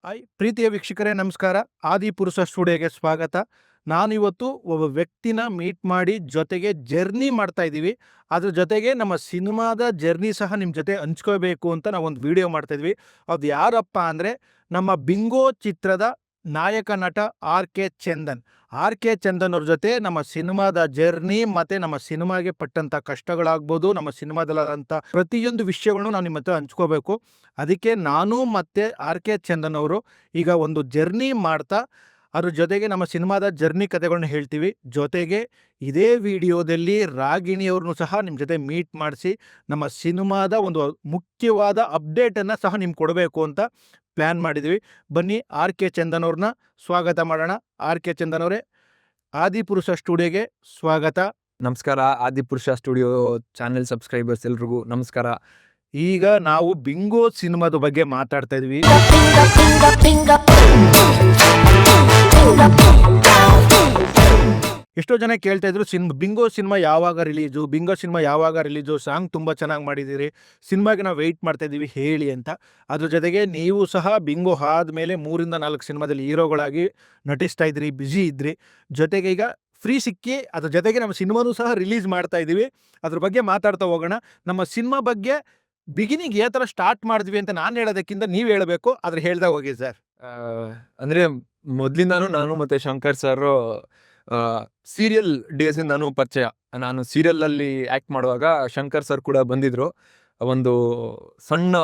Hi ಪ್ರೀತಿಯ ವೀಕ್ಷಕರೇ ನಮಸ್ಕಾರ. ಆದಿಪುರುಷ ಸ್ಟುಡಿಯೋಗೆ ಸ್ವಾಗತ. ನಾನಿವತ್ತು ಒಬ್ಬ ವ್ಯಕ್ತಿನ ಮೀಟ್ ಮಾಡಿ ಜೊತೆಗೆ ಜರ್ನಿ ಮಾಡ್ತಾ ಇದ್ದೀವಿ. ಅದ್ರ ಜೊತೆಗೆ ನಮ್ಮ ಸಿನಿಮಾದ ಜರ್ನಿ ಸಹ ನಿಮ್ಮ ಜೊತೆ ಹಂಚ್ಕೋಬೇಕು ಅಂತ ನಾವೊಂದು ವಿಡಿಯೋ ಮಾಡ್ತಾ ಇದ್ವಿ. ಅದು ಯಾರಪ್ಪ ಅಂದರೆ ನಮ್ಮ ಬಿಂಗೋ ಚಿತ್ರದ ನಾಯಕ ನಟ R K Chandan. R K Chandan ಅವ್ರ ಜೊತೆ ನಮ್ಮ ಸಿನಿಮಾದ ಜರ್ನಿ ಮತ್ತು ನಮ್ಮ ಸಿನಿಮಾಗೆ ಪಟ್ಟಂಥ ಕಷ್ಟಗಳಾಗ್ಬೋದು, ನಮ್ಮ ಸಿನಿಮಾದಲ್ಲಂಥ ಪ್ರತಿಯೊಂದು ವಿಷಯಗಳನ್ನು ನಾವು ನಿಮ್ಮ ಹತ್ರ ಹಂಚ್ಕೋಬೇಕು. ಅದಕ್ಕೆ ನಾನು ಮತ್ತು ಆರ್ ಕೆ ಚಂದನ್ ಅವರು ಈಗ ಒಂದು ಜರ್ನಿ ಮಾಡ್ತಾ ಅದ್ರ ಜೊತೆಗೆ ನಮ್ಮ ಸಿನಿಮಾದ ಜರ್ನಿ ಕಥೆಗಳನ್ನ ಹೇಳ್ತೀವಿ. ಜೊತೆಗೆ ಇದೇ ವಿಡಿಯೋದಲ್ಲಿ ರಾಗಿಣಿಯವ್ರನ್ನೂ ಸಹ ನಿಮ್ಮ ಜೊತೆ ಮೀಟ್ ಮಾಡಿಸಿ ನಮ್ಮ ಸಿನಿಮಾದ ಒಂದು ಮುಖ್ಯವಾದ ಅಪ್ಡೇಟನ್ನು ಸಹ ನಿಮ್ಗೆ ಕೊಡಬೇಕು ಅಂತ ಪ್ಲ್ಯಾನ್ ಮಾಡಿದ್ವಿ. ಬನ್ನಿ ಆರ್ ಕೆ ಚಂದನ್ ಅವ್ರನ್ನ ಸ್ವಾಗತ ಮಾಡೋಣ. ಆರ್ ಕೆ ಚಂದನ್ ಅವರೇ, ಆದಿಪುರುಷ ಸ್ಟುಡಿಯೋಗೆ ಸ್ವಾಗತ. ನಮಸ್ಕಾರ. ಆದಿಪುರುಷ ಸ್ಟುಡಿಯೋ ಚಾನೆಲ್ ಸಬ್ಸ್ಕ್ರೈಬರ್ಸ್ ಎಲ್ರಿಗೂ ನಮಸ್ಕಾರ. ಈಗ ನಾವು ಬಿಂಗೋ ಸಿನಿಮಾದ ಬಗ್ಗೆ ಮಾತಾಡ್ತಾ ಇದ್ವಿ. ಎಷ್ಟೋ ಜನ ಕೇಳ್ತಾ ಇದ್ರು ಬಿಂಗೋ ಸಿನಿಮಾ ಯಾವಾಗ ರಿಲೀಸು, ಸಾಂಗ್ ತುಂಬ ಚೆನ್ನಾಗಿ ಮಾಡಿದ್ದೀರಿ, ಸಿನಿಮಾಗೆ ನಾವು ವೆಯ್ಟ್ ಮಾಡ್ತಾ ಇದ್ದೀವಿ ಹೇಳಿ ಅಂತ. ಅದ್ರ ಜೊತೆಗೆ ನೀವು ಸಹ ಬಿಂಗೋ ಆದಮೇಲೆ 3-4 ಸಿನಿಮಾದಲ್ಲಿ ಹೀರೋಗಳಾಗಿ ನಟಿಸ್ತಾ ಇದ್ರಿ, ಬ್ಯುಸಿ ಇದ್ರಿ. ಜೊತೆಗೆ ಈಗ ಫ್ರೀ ಸಿಕ್ಕಿ ಅದ್ರ ಜೊತೆಗೆ ನಮ್ಮ ಸಿನಿಮಾನೂ ಸಹ ರಿಲೀಸ್ ಮಾಡ್ತಾ ಇದ್ದೀವಿ. ಅದ್ರ ಬಗ್ಗೆ ಮಾತಾಡ್ತಾ ಹೋಗೋಣ. ನಮ್ಮ ಸಿನಿಮಾ ಬಗ್ಗೆ ಬಿಗಿನಿಂಗ್ ಯಾವ ಥರ ಸ್ಟಾರ್ಟ್ ಮಾಡಿದ್ವಿ ಅಂತ ನಾನು ಹೇಳೋದಕ್ಕಿಂತ ನೀವು ಹೇಳಬೇಕು, ಆದ್ರೆ ಹೇಳ್ದಾಗ ಹೋಗಿ ಸರ್. ಅಂದ್ರೆ ಮೊದ್ಲಿಂದಾನು ನಾನು ಮತ್ತೆ ಶಂಕರ್ ಸರ್ ಸೀರಿಯಲ್ ಡೇಸ್ ನಾನು ಪರಿಚಯ. ನಾನು ಸೀರಿಯಲ್ ಅಲ್ಲಿ ಆಕ್ಟ್ ಮಾಡುವಾಗ ಶಂಕರ್ ಸರ್ ಕೂಡ ಬಂದಿದ್ರು. ಒಂದು ಸಣ್ಣ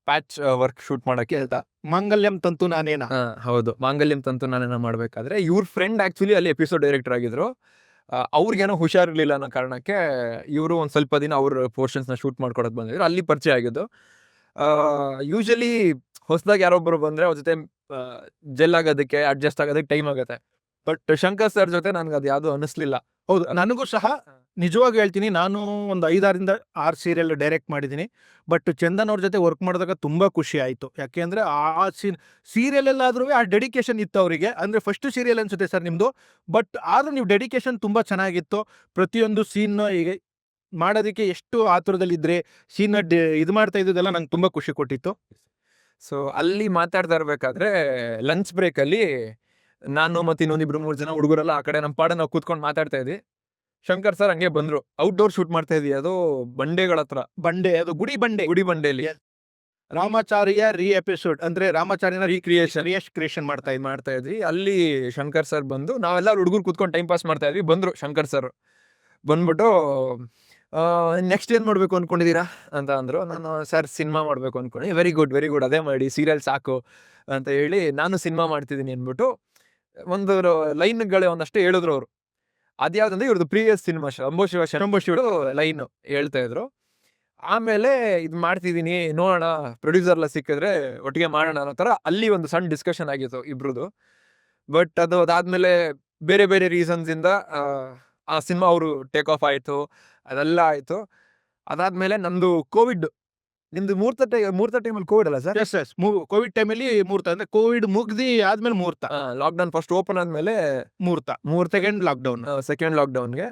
ಪ್ಯಾಚ್ ವರ್ಕ್ ಶೂಟ್ ಮಾಡಕ್ಕೆ ಹೇಳ್ತಾ, ಮಾಂಗಲ್ಯಂ ತಂತು ನಾನೇನ. ಹೌದು, ಮಾಂಗಲ್ಯಂ ತಂತು ನಾನೇನ ಮಾಡ್ಬೇಕಾದ್ರೆ ಇವ್ರ ಫ್ರೆಂಡ್ ಆಕ್ಚುಲಿ ಅಲ್ಲಿ ಎಪಿಸೋಡ್ ಡೈರೆಕ್ಟರ್ ಆಗಿದ್ರು. ಅವ್ರಿಗೇನೋ ಹುಷಾರಿರ್ಲಿಲ್ಲ ಅನ್ನೋ ಕಾರಣಕ್ಕೆ ಇವರು ಒಂದು ಸ್ವಲ್ಪ ದಿನ ಅವ್ರ ಪೋರ್ಷನ್ಸ್ನ ಶೂಟ್ ಮಾಡ್ಕೊಡೋದು ಬಂದಿದ್ರು. ಅಲ್ಲಿ ಪರಿಚಯ ಆಗಿದ್ದು. ಯೂಶಲಿ ಹೊಸದಾಗಿ ಯಾರೊಬ್ಬರು ಬಂದರೆ ಅವ್ರ ಜೊತೆ ಜೆಲ್ ಆಗೋದಕ್ಕೆ, ಅಡ್ಜಸ್ಟ್ ಆಗೋದಕ್ಕೆ ಟೈಮ್ ಆಗುತ್ತೆ. ಬಟ್ ಶಂಕರ್ ಸರ್ ಜೊತೆ ನನಗೆ ಅದು ಯಾವುದೂ ಅನ್ನಿಸ್ಲಿಲ್ಲ. ಹೌದು, ನನಗೂ ಸಹ ನಿಜವಾಗಿ ಹೇಳ್ತೀನಿ, ನಾನು ಒಂದು 5-6 ಸೀರಿಯಲ್ ಡೈರೆಕ್ಟ್ ಮಾಡಿದ್ದೀನಿ. ಬಟ್ ಚಂದನ್ ಅವ್ರ ಜೊತೆ ವರ್ಕ್ ಮಾಡಿದಾಗ ತುಂಬ ಖುಷಿ ಆಯಿತು. ಯಾಕೆಂದರೆ ಆ ಸೀರಿಯಲಲ್ಲಾದ್ರೂ ಆ ಡೆಡಿಕೇಶನ್ ಇತ್ತು ಅವರಿಗೆ. ಅಂದರೆ ಫಸ್ಟ್ ಸೀರಿಯಲ್ ಅನಿಸುತ್ತೆ ಸರ್ ನಿಮ್ಮದು. ಬಟ್ ಆದರೂ ನೀವು ಡೆಡಿಕೇಶನ್ ತುಂಬ ಚೆನ್ನಾಗಿತ್ತು. ಪ್ರತಿಯೊಂದು ಸೀನ್ ಈಗ ಮಾಡೋದಕ್ಕೆ ಎಷ್ಟು ಆತುರದಲ್ಲಿದ್ದರೆ ಸೀನ್ನ ಇದು ಮಾಡ್ತಾ ಇದ್ದದೆಲ್ಲ ನಂಗೆ ತುಂಬ ಖುಷಿ ಕೊಟ್ಟಿತ್ತು. ಸೊ ಅಲ್ಲಿ ಮಾತಾಡ್ತಾ ಇರಬೇಕಾದ್ರೆ ಲಂಚ್ ಬ್ರೇಕಲ್ಲಿ ನಾನು ಮತ್ತು ಇನ್ನೊಂದಿಬ್ರು 3 ಜನ ಹುಡುಗರೆಲ್ಲ ಆ ಕಡೆ ನಮ್ಮ ಪಾಡ ನಾವು ಕೂತ್ಕೊಂಡು ಮಾತಾಡ್ತಾ ಇದ್ವಿ. ಶಂಕರ್ ಸರ್ ಹಂಗೆ ಬಂದ್ರು. ಔಟ್ಡೋರ್ ಶೂಟ್ ಮಾಡ್ತಾ ಇದ್ವಿ, ಅದು ಬಂಡೆಗಳ ಹತ್ರ. ಅದು ಗುಡಿ ಬಂಡೆಯಲ್ಲಿ ರಾಮಾಚಾರ್ಯ ಎಪಿಸೋಡ್, ಅಂದ್ರೆ ರಾಮಾಚಾರ್ಯನ ಕ್ರಿಯೇಷನ್ ಮಾಡ್ತಾ ಇದ್ವಿ. ಅಲ್ಲಿ ಶಂಕರ್ ಸರ್ ಬಂದು, ನಾವೆಲ್ಲ ಹುಡುಗರು ಕೂತ್ಕೊಂಡು ಟೈಮ್ ಪಾಸ್ ಮಾಡ್ತಾ ಇದ್ವಿ. ಬಂದ್ರು ಶಂಕರ್ ಸರ್. ಬಂದ್ಬಿಟ್ಟು ನೆಕ್ಸ್ಟ್ ಏನ್ ಮಾಡ್ಬೇಕು ಅನ್ಕೊಂಡಿದ್ದೀರಾ ಅಂತ ಅಂದ್ರು. ನಾನು ಸರ್ ಸಿನಿಮಾ ಮಾಡ್ಬೇಕು ಅನ್ಕೊಂಡೆ. ವೆರಿ ಗುಡ್, ಅದೇ ಮಾಡಿ, ಸೀರಿಯಲ್ ಸಾಕು ಅಂತ ಹೇಳಿ ನಾನು ಸಿನಿಮಾ ಮಾಡ್ತಿದ್ದೀನಿ ಅಂದ್ಬಿಟ್ಟು ಒಂದು ಲೈನ್ಗಳೇ ಒಂದಷ್ಟು ಹೇಳಿದ್ರು ಅವರು. ಅದ್ಯಾವ್ದಂದ್ರೆ ಇವ್ರದ್ದು previous cinema Shambho Shiva line ಹೇಳ್ತಾ ಇದ್ರು. ಆಮೇಲೆ ಇದು ಮಾಡ್ತಿದ್ದೀನಿ, ನೋಡೋಣ, ಪ್ರೊಡ್ಯೂಸರ್ ಎಲ್ಲ ಸಿಕ್ಕಿದ್ರೆ ಒಟ್ಟಿಗೆ ಮಾಡೋಣ ಅನ್ನೋ ಥರ ಅಲ್ಲಿ ಒಂದು ಸಣ್ಣ ಡಿಸ್ಕಷನ್ ಆಗಿತ್ತು ಇಬ್ರದ್ದು. ಬಟ್ ಅದಾದ್ಮೇಲೆ ಬೇರೆ ಬೇರೆ ರೀಸನ್ಸ್ ಇಂದ ಆ ಸಿನಿಮಾ ಅವರು ಟೇಕ್ ಆಫ್ ಆಯಿತು, ಅದೆಲ್ಲ ಆಯಿತು. ಅದಾದ್ಮೇಲೆ ನಂದು ಕೋವಿಡ್, ನಿಮ್ದು ಮುಹೂರ್ತ ಟೈಮಲ್ಲಿ ಕೋವಿಡ್ ಅಲ್ಲ ಸರ್? ಎಸ್ ಕೋವಿಡ್ ಟೈಮಲ್ಲಿ ಮುಹೂರ್ತ, ಅಂದ್ರೆ ಕೋವಿಡ್ ಮುಗ್ದಿ ಆದ್ಮೇಲೆ ಮುಹೂರ್ತ. ಲಾಕ್ಡೌನ್ ಫಸ್ಟ್ ಓಪನ್ ಆದ್ಮೇಲೆ ಮುಹೂರ್ತ ಸೆಕೆಂಡ್ ಲಾಕ್ಡೌನ್ಗೆ.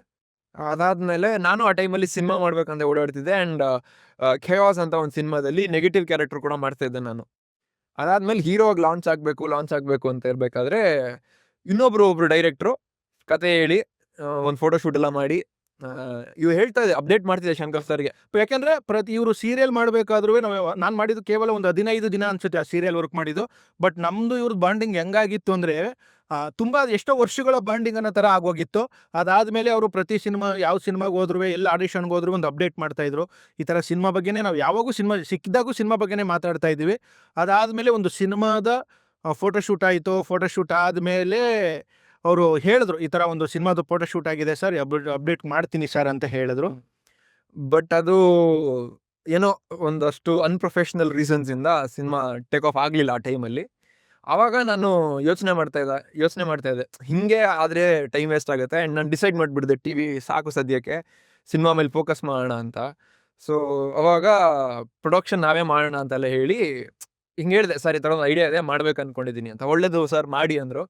ಅದಾದ್ಮೇಲೆ ನಾನು ಆ ಟೈಮಲ್ಲಿ ಸಿನಿಮಾ ಮಾಡ್ಬೇಕಂತ ಓಡಾಡ್ತಿದ್ದೆ. ಅಂಡ್ ಖೇವಾಸ್ ಅಂತ ಒಂದು ಸಿನಿಮಾದಲ್ಲಿ ನೆಗೆಟಿವ್ ಕ್ಯಾರೆಕ್ಟರ್ ಕೂಡ ಮಾಡ್ತಾ ಇದ್ದೆ ನಾನು. ಅದಾದ್ಮೇಲೆ ಹೀರೋವಾಗಿ ಲಾಂಚ್ ಆಗಬೇಕು ಅಂತ ಇರಬೇಕಾದ್ರೆ ಒಬ್ರು ಡೈರೆಕ್ಟ್ರು ಕತೆ ಹೇಳಿ ಒಂದು ಫೋಟೋ ಶೂಟ್ ಎಲ್ಲ ಮಾಡಿ ಇವ್ ಹೇಳ್ತಾ ಇದೆ, ಅಪ್ಡೇಟ್ ಮಾಡ್ತಿದ್ದೆ ಶಂಕರ್ ಸರ್ಗೆ. ಯಾಕಂದ್ರೆ ಇವರು ಸೀರಿಯಲ್ ಮಾಡಬೇಕಾದ್ರೂ ನಾನು ಮಾಡಿದ್ದು ಕೇವಲ ಒಂದು 15 ದಿನ ಅನ್ಸುತ್ತೆ ಆ ಸೀರಿಯಲ್ ವರ್ಕ್ ಮಾಡಿದ್ದು. ಬಟ್ ನಮ್ದು ಇವ್ರದ್ದು ಬಾಂಡಿಂಗ್ ಹೆಂಗಾಗಿತ್ತು ಅಂದ್ರೆ ತುಂಬಾ ಎಷ್ಟೋ ವರ್ಷಗಳ ಬಾಂಡಿಂಗ್ ಅನ್ನೋ ತರ ಆಗೋಗಿತ್ತು. ಅದಾದ್ಮೇಲೆ ಅವರು ಪ್ರತಿ ಯಾವ ಸಿನಿಮಾಗೆ ಹೋದ್ರು, ಎಲ್ಲ ಆಡಿಷನ್ಗೆ ಹೋದ್ರು ಒಂದು ಅಪ್ಡೇಟ್ ಮಾಡ್ತಾ ಇದ್ರು. ಈ ತರ ಸಿನಿಮಾ ಬಗ್ಗೆನೇ ನಾವು ಯಾವಾಗೂ ಸಿಕ್ಕಿದಾಗೂ ಸಿನಿಮಾ ಬಗ್ಗೆನೇ ಮಾತಾಡ್ತಾ ಇದೀವಿ. ಅದಾದ್ಮೇಲೆ ಒಂದು ಸಿನಿಮಾದ ಫೋಟೋಶೂಟ್ ಆಯಿತು. ಫೋಟೋಶೂಟ್ ಆದಮೇಲೆ ಅವರು ಹೇಳಿದ್ರು, ಈ ಥರ ಒಂದು ಸಿನಿಮಾದ ಫೋಟೋಶೂಟ್ ಆಗಿದೆ ಸರ್, ಅಪ್ಡೇಟ್ ಮಾಡ್ತೀನಿ ಸರ್ ಅಂತ ಹೇಳಿದ್ರು. ಬಟ್ ಅದು ಏನೋ ಒಂದಷ್ಟು ಅನ್ಪ್ರೊಫೆಷನಲ್ ರೀಸನ್ಸ್ ಇಂದ ಸಿನಿಮಾ ಟೇಕ್ ಆಫ್ ಆಗಲಿಲ್ಲ ಆ ಟೈಮಲ್ಲಿ. ಆವಾಗ ನಾನು ಯೋಚನೆ ಮಾಡ್ತಾ ಇದ್ದೆ ಹಿಂಗೆ ಆದರೆ ಟೈಮ್ ವೇಸ್ಟ್ ಆಗುತ್ತೆ. ಆ್ಯಂಡ್ ನಾನು ಡಿಸೈಡ್ ಮಾಡಿಬಿಡಿದೆ, ಟಿ ವಿ ಸಾಕು ಸದ್ಯಕ್ಕೆ, ಸಿನಿಮಾ ಮೇಲೆ ಫೋಕಸ್ ಮಾಡೋಣ ಅಂತ. ಸೊ ಅವಾಗ ಪ್ರೊಡಕ್ಷನ್ ನಾವೇ ಮಾಡೋಣ ಅಂತೆಲ್ಲ ಹೇಳಿ ಹಿಂಗೆ ಹೇಳಿದೆ, ಸರ್ ಈ ಥರ ಒಂದು ಐಡಿಯಾ ಇದೆ, ಮಾಡ್ಬೇಕು ಅಂದ್ಕೊಂಡಿದ್ದೀನಿ ಅಂತ. ಒಳ್ಳೇದು ಸರ್, ಮಾಡಿ ಅಂದರು.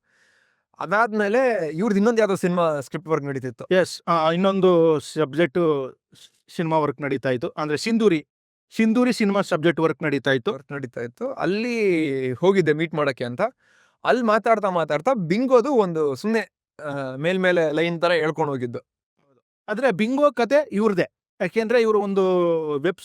ಅದಾದ್ಮೇಲೆ ಇವ್ರದ್ದು ಇನ್ನೊಂದು ಯಾವುದೋ ಸಿನಿಮಾ ಸ್ಕ್ರಿಪ್ಟ್ ವರ್ಕ್ ನಡೀತಿತ್ತು. ಇನ್ನೊಂದು ಸಬ್ಜೆಕ್ಟ್ ಸಿನಿಮಾ ವರ್ಕ್ ನಡೀತಾ ಇತ್ತು, ಅಂದ್ರೆ Sindhuri. Sindhuri cinema subject work ನಡೀತಾ ಇತ್ತು. ನಡೀತಾ ಇತ್ತು. ಅಲ್ಲಿ ಹೋಗಿದ್ದೆ ಮೀಟ್ ಮಾಡಕ್ಕೆ ಅಂತ. ಅಲ್ಲಿ ಮಾತಾಡ್ತಾ ಬಿಂಗೋದು ಒಂದು ಸುಮ್ನೆ ಮೇಲ್ಮೇಲೆ ಲೈನ್ ತರ ಹೇಳ್ಕೊಂಡು ಹೋಗಿದ್ದು. ಆದ್ರೆ ಬಿಂಗೋ ಕತೆ ಇವ್ರದೇ. ಯಾಕೆಂದ್ರೆ ಇವರು ಒಂದು ವೆಬ್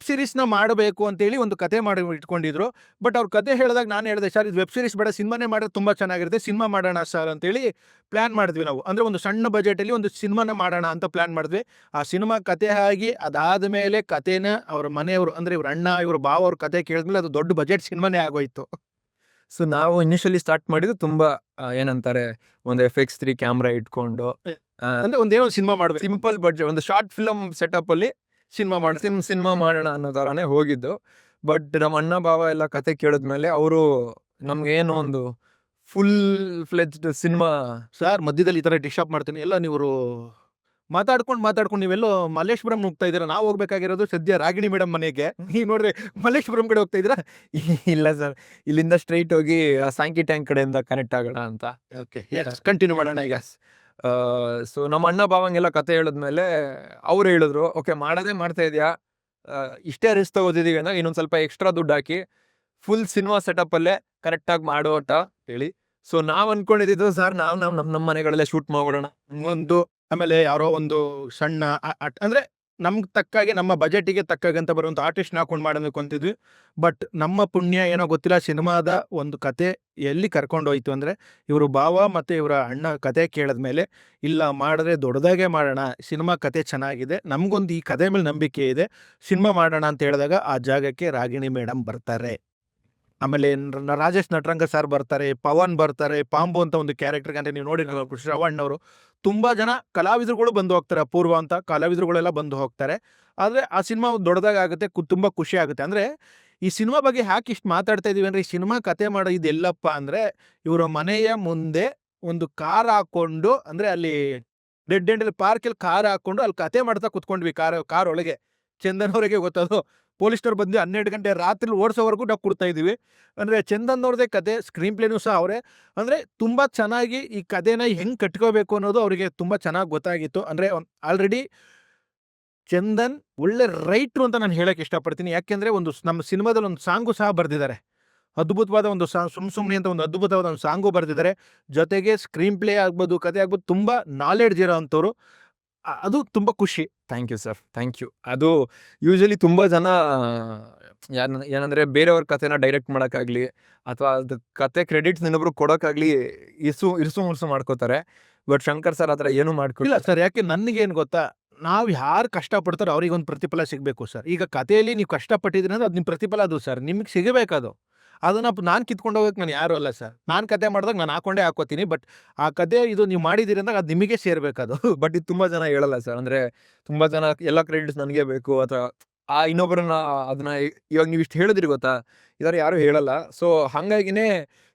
ಸೀರೀಸ್ ನ ಮಾಡಬೇಕು ಅಂತ ಹೇಳಿ ಒಂದು ಕತೆ ಮಾಡಿ ಇಟ್ಕೊಂಡಿದ್ರು. ಬಟ್ ಅವ್ರ ಕತೆ ಹೇಳಿದಾಗ ನಾನು ಹೇಳಿದೆ, ಸರ್ ಇದು ವೆಬ್ ಸೀರೀಸ್ ಬೇಡ, ಸಿನಿಮಾನೇ ಮಾಡಿದ್ರೆ ತುಂಬಾ ಚೆನ್ನಾಗಿರುತ್ತೆ, ಸಿನಿಮಾ ಮಾಡೋಣ ಸರ್ ಅಂತೇಳಿ ಪ್ಲಾನ್ ಮಾಡಿದ್ವಿ ನಾವು. ಅಂದ್ರೆ ಒಂದು ಸಣ್ಣ ಬಜೆಟ್ ಅಲ್ಲಿ ಒಂದು ಸಿನಿಮಾನ ಮಾಡೋಣ ಅಂತ ಪ್ಲಾನ್ ಮಾಡಿದ್ವಿ. ಆ ಸಿನಿಮಾ ಕತೆ ಆಗಿ ಅದಾದ್ಮೇಲೆ ಕತೆನ ಅವ್ರ ಮನೆಯವರು ಅಂದ್ರೆ ಇವ್ರ ಅಣ್ಣ ಇವ್ರ ಭಾವ ಅವ್ರ ಕತೆ ಕೇಳಿದ್ಮೇಲೆ ಅದು ದೊಡ್ಡ ಬಜೆಟ್ ಸಿನಿಮಾನೇ ಆಗೋಯ್ತು. ಸೊ ನಾವು ಇನಿಷಿಯಲಿ ಸ್ಟಾರ್ಟ್ ಮಾಡಿದ್ದು ತುಂಬಾ ಏನಂತಾರೆ ಒಂದು FX3 ಕ್ಯಾಮ್ರಾ ಇಟ್ಕೊಂಡು ಅಂದ್ರೆ ಒಂದೇನೋ ಸಿನಿಮಾ ಮಾಡ್ಬೇಕು, ಸಿಂಪಲ್ ಬಡ್ಜೆಟ್ ಒಂದು ಶಾರ್ಟ್ ಫಿಲಮ್ ಸೆಟಪ್ ಅಲ್ಲಿ ಸಿನಿಮಾ ಮಾಡೋಣ ಅನ್ನೋ ತರಾನೇ ಹೋಗಿದ್ದು. ಬಟ್ ನಮ್ಮ ಅಣ್ಣ ಭಾವ ಎಲ್ಲ ಕತೆ ಕೇಳಿದ್ಮೇಲೆ ಅವರು ನಮ್ಗೆ ಏನೋ ಒಂದು ಫುಲ್ ಫ್ಲೆಜ್ಡ್ ಸಿನಿಮಾ. ಸರ್ ಮಧ್ಯದಲ್ಲಿ ಈ ತರ ಡಿಸ್ಟರ್ಬ್ ಮಾಡ್ತೀನಿ ಎಲ್ಲ ನೀವು ಮಾತಾಡ್ಕೊಂಡು ನೀವೆಲ್ಲೋ ಮಲ್ಲೇಶ್ವರಂ ಹೋಗ್ತಾ ಇದೀರಾ. ನಾವು ಹೋಗ್ಬೇಕಾಗಿರೋದು ಸದ್ಯ ರಾಗಿಣಿ ಮೇಡಮ್ ಮನೆಗೆ. ಈಗ ನೋಡ್ರಿ ಮಲ್ಲೇಶ್ವರಂ ಕಡೆ ಹೋಗ್ತಾ ಇದೀರಾ. ಇಲ್ಲ ಸರ್, ಇಲ್ಲಿಂದ ಸ್ಟ್ರೈಟ್ ಹೋಗಿ ಸಾಂಕಿ ಟ್ಯಾಂಕ್ ಕಡೆಯಿಂದ ಕನೆಕ್ಟ್ ಆಗೋಣ ಅಂತ. ಓಕೆ, ಕಂಟಿನ್ಯೂ ಮಾಡೋಣ ಈಗ. ಸೊ ನಮ್ಮ ಅಣ್ಣ ಭಾವಂಗೆಲ್ಲ ಕತೆ ಹೇಳಿದ್ಮೇಲೆ ಅವ್ರು ಹೇಳಿದ್ರು, ಓಕೆ ಮಾಡೋದೇ ಮಾಡ್ತಾ ಇದೆಯಾ, ಇಷ್ಟೇ ರಿಸ್ಕ್ ತಗೋತಿದೀವಿ ಅಂದಾಗ ಇನ್ನೊಂದು ಸ್ವಲ್ಪ ಎಕ್ಸ್ಟ್ರಾ ದುಡ್ಡು ಹಾಕಿ ಫುಲ್ ಸಿನಿಮಾ ಸೆಟಪ್ ಅಲ್ಲೇ ಕರೆಕ್ಟಾಗಿ ಮಾಡೋಟ ಹೇಳಿ. ಸೊ ನಾವ್ ಅನ್ಕೊಂಡಿದ್ದು ಸರ್ ನಾವು ನಮ್ಮ ಮನೆಗಳಲ್ಲೇ ಶೂಟ್ ಮಾಡ್ಬಿಡೋಣ ಒಂದು. ಆಮೇಲೆ ಯಾರೋ ಒಂದು ಸಣ್ಣ ಅಂದ್ರೆ ನಮ್ಗೆ ತಕ್ಕಾಗೆ ನಮ್ಮ ಬಜೆಟಿಗೆ ತಕ್ಕಾಗೆ ಅಂತ ಬರುವಂತ ಆರ್ಟಿಸ್ಟ್ ಹಾಕೊಂಡು ಮಾಡೋದಕ್ಕೆ ಅಂತಿದ್ವಿ. ಬಟ್ ನಮ್ಮ ಪುಣ್ಯ ಏನೋ ಗೊತ್ತಿಲ್ಲ, ಸಿನಿಮಾದ ಒಂದು ಕತೆ ಎಲ್ಲಿ ಕರ್ಕೊಂಡೋಯ್ತು ಅಂದ್ರೆ ಇವರು ಭಾವ ಮತ್ತೆ ಇವರ ಅಣ್ಣ ಕತೆ ಕೇಳಿದ್ಮೇಲೆ ಇಲ್ಲ ಮಾಡಿದ್ರೆ ದೊಡ್ಡದಾಗೆ ಮಾಡೋಣ, ಸಿನಿಮಾ ಕತೆ ಚೆನ್ನಾಗಿದೆ, ನಮ್ಗೊಂದು ಈ ಕತೆ ಮೇಲೆ ನಂಬಿಕೆ ಇದೆ, ಸಿನಿಮಾ ಮಾಡೋಣ ಅಂತ ಹೇಳಿದಾಗ ಆ ಜಾಗಕ್ಕೆ ರಾಗಿಣಿ ಮೇಡಮ್ ಬರ್ತಾರೆ. ಆಮೇಲೆ ರಾಜೇಶ್ ನಟರಂಗ ಸರ್ ಬರ್ತಾರೆ, ಪವನ್ ಬರ್ತಾರೆ, ಪಾಂಬು ಅಂತ ಒಂದು ಕ್ಯಾರೆಕ್ಟರ್ ಅಂದ್ರೆ ನೀವು ನೋಡಿ ಶ್ರವಣ್ ಅವರು, ತುಂಬಾ ಜನ ಕಲಾವಿದರುಗಳು ಬಂದು ಹೋಗ್ತಾರೆ, ಅಪೂರ್ವ ಅಂತ ಕಲಾವಿದರುಗಳೆಲ್ಲ ಬಂದು ಹೋಗ್ತಾರೆ. ಆದ್ರೆ ಆ ಸಿನಿಮಾ ದೊಡ್ಡದಾಗ ಆಗುತ್ತೆ, ತುಂಬಾ ಖುಷಿ ಆಗುತ್ತೆ. ಅಂದ್ರೆ ಈ ಸಿನಿಮಾ ಬಗ್ಗೆ ಯಾಕೆ ಇಷ್ಟು ಮಾತಾಡ್ತಾ ಇದೀವಿ ಅಂದ್ರೆ, ಈ ಸಿನಿಮಾ ಕತೆ ಮಾಡೋ ಇದೆಲ್ಲಪ್ಪ ಅಂದ್ರೆ ಇವರ ಮನೆಯ ಮುಂದೆ ಒಂದು ಕಾರ್ ಹಾಕೊಂಡು, ಅಂದ್ರೆ ಅಲ್ಲಿ ಡೆಡ್ ಎಂಡ್ ಪಾರ್ಕಲ್ಲಿ ಕಾರ್ ಹಾಕೊಂಡು ಅಲ್ಲಿ ಕತೆ ಮಾಡ್ತಾ ಕುತ್ಕೊಂಡ್ವಿ. ಕಾರ್ ಒಳಗೆ ಚಂದನ್ ಅವರಿಗೆ ಗೊತ್ತದು, ಪೊಲೀಸ್ನವ್ರು ಬಂದು 12 ಗಂಟೆ ರಾತ್ರಿ ಓಡಿಸೋವರೆಗೂ ನಾವು ಕೊಡ್ತಾ ಇದೀವಿ. ಅಂದ್ರೆ ಚಂದನ್ ಅವ್ರದೇ ಕತೆ, ಸ್ಕ್ರೀನ್ ಪ್ಲೇನು ಸಹ ಅವರೇ. ಅಂದ್ರೆ ತುಂಬಾ ಚೆನ್ನಾಗಿ ಈ ಕಥೆನ ಹೆಂಗ್ ಕಟ್ಕೋಬೇಕು ಅನ್ನೋದು ಅವರಿಗೆ ತುಂಬಾ ಚೆನ್ನಾಗಿ ಗೊತ್ತಾಗಿತ್ತು. ಅಂದ್ರೆ ಆಲ್ರೆಡಿ ಚಂದನ್ ಒಳ್ಳೆ ರೈಟ್ರು ಅಂತ ನಾನು ಹೇಳಕ್ ಇಷ್ಟಪಡ್ತೀನಿ. ಯಾಕೆಂದ್ರೆ ಒಂದು ನಮ್ಮ ಸಿನಿಮಾದಲ್ಲಿ ಒಂದು ಸಾಂಗು ಸಹ ಬರ್ದಿದ್ದಾರೆ, ಅದ್ಭುತವಾದ ಒಂದು ಸುಮ್ನೆ ಅಂತ ಒಂದು ಅದ್ಭುತವಾದ ಒಂದು ಸಾಂಗು ಬರ್ದಿದ್ದಾರೆ. ಜೊತೆಗೆ ಸ್ಕ್ರೀನ್ ಪ್ಲೇ ಆಗ್ಬೋದು, ಕತೆ ಆಗ್ಬೋದು, ತುಂಬಾ ನಾಲೆಡ್ಜ್ ಇರೋ ಅಂಥವ್ರು. ಅದು ತುಂಬಾ ಖುಷಿ. Thank you sir, thank you. ಅದು ಯೂಶಲಿ ತುಂಬಾ ಜನ ಏನಂದ್ರೆ ಬೇರೆಯವ್ರ ಕತೆನ ಡೈರೆಕ್ಟ್ ಮಾಡೋಕ್ಕಾಗ್ಲಿ ಅಥವಾ ಅದು ಕತೆ ಕ್ರೆಡಿಟ್ಸ್ ಇನ್ನೊಬ್ರು ಕೊಡೋಕ್ಕಾಗ್ಲಿ ಇರ್ಸು ಮುರ್ಸು ಮಾಡ್ಕೋತಾರೆ. ಬಟ್ ಶಂಕರ್ ಸರ್ ಹತ್ರ ಏನು ಇಲ್ಲ ಮಾಡ್ಕೊಲ್ಲ ಸರ್, ಯಾಕೆ ನನಗೇನು ಗೊತ್ತಾ, ನಾವು ಯಾರು ಕಷ್ಟಪಡ್ತಾರೋ ಅವ್ರಿಗೆ ಒಂದು ಪ್ರತಿಫಲ ಸಿಗಬೇಕು ಸರ್. ಈಗ ಕಥೆಯಲ್ಲಿ ನೀವು ಕಷ್ಟಪಟ್ಟಿದ್ದೀರಿ ಅಂದ್ರೆ ಅದು ನಿಮ್ಮ ಪ್ರತಿಫಲ, ಅದು ಸರ್ ನಿಮಗೆ ಸಿಗಬೇಕದು. ಅದನ್ನ ನಾನು ಕಿತ್ಕೊಂಡು ಹೋಗಕ್ಕೆ ನಾನು ಯಾರು ಅಲ್ಲ ಸರ್. ನಾನು ಕತೆ ಮಾಡಿದಾಗ ನಾನು ಹಾಕೋತೀನಿ. ಬಟ್ ಆ ಕತೆ ಇದು ನೀವು ಮಾಡಿದ್ದೀರಿ ಅಂದಾಗ ಅದು ನಿಮಗೆ ಸೇರ್ಬೇಕದು. ಬಟ್ ಇದು ತುಂಬಾ ಜನ ಹೇಳಲ್ಲ ಸರ್. ಅಂದ್ರೆ ತುಂಬಾ ಜನ ಎಲ್ಲ ಕ್ರೆಡಿಟ್ಸ್ ನನಗೆ ಬೇಕು ಅಥವಾ ಆ ಇನ್ನೊಬ್ಬರನ್ನ ಅದನ್ನ ಇವಾಗ ನೀವು ಇಷ್ಟು ಹೇಳಿದ್ರಿ ಗೊತ್ತಾ, ಇದರ ಯಾರು ಹೇಳಲ್ಲ. ಸೊ ಹಂಗಾಗಿನೇ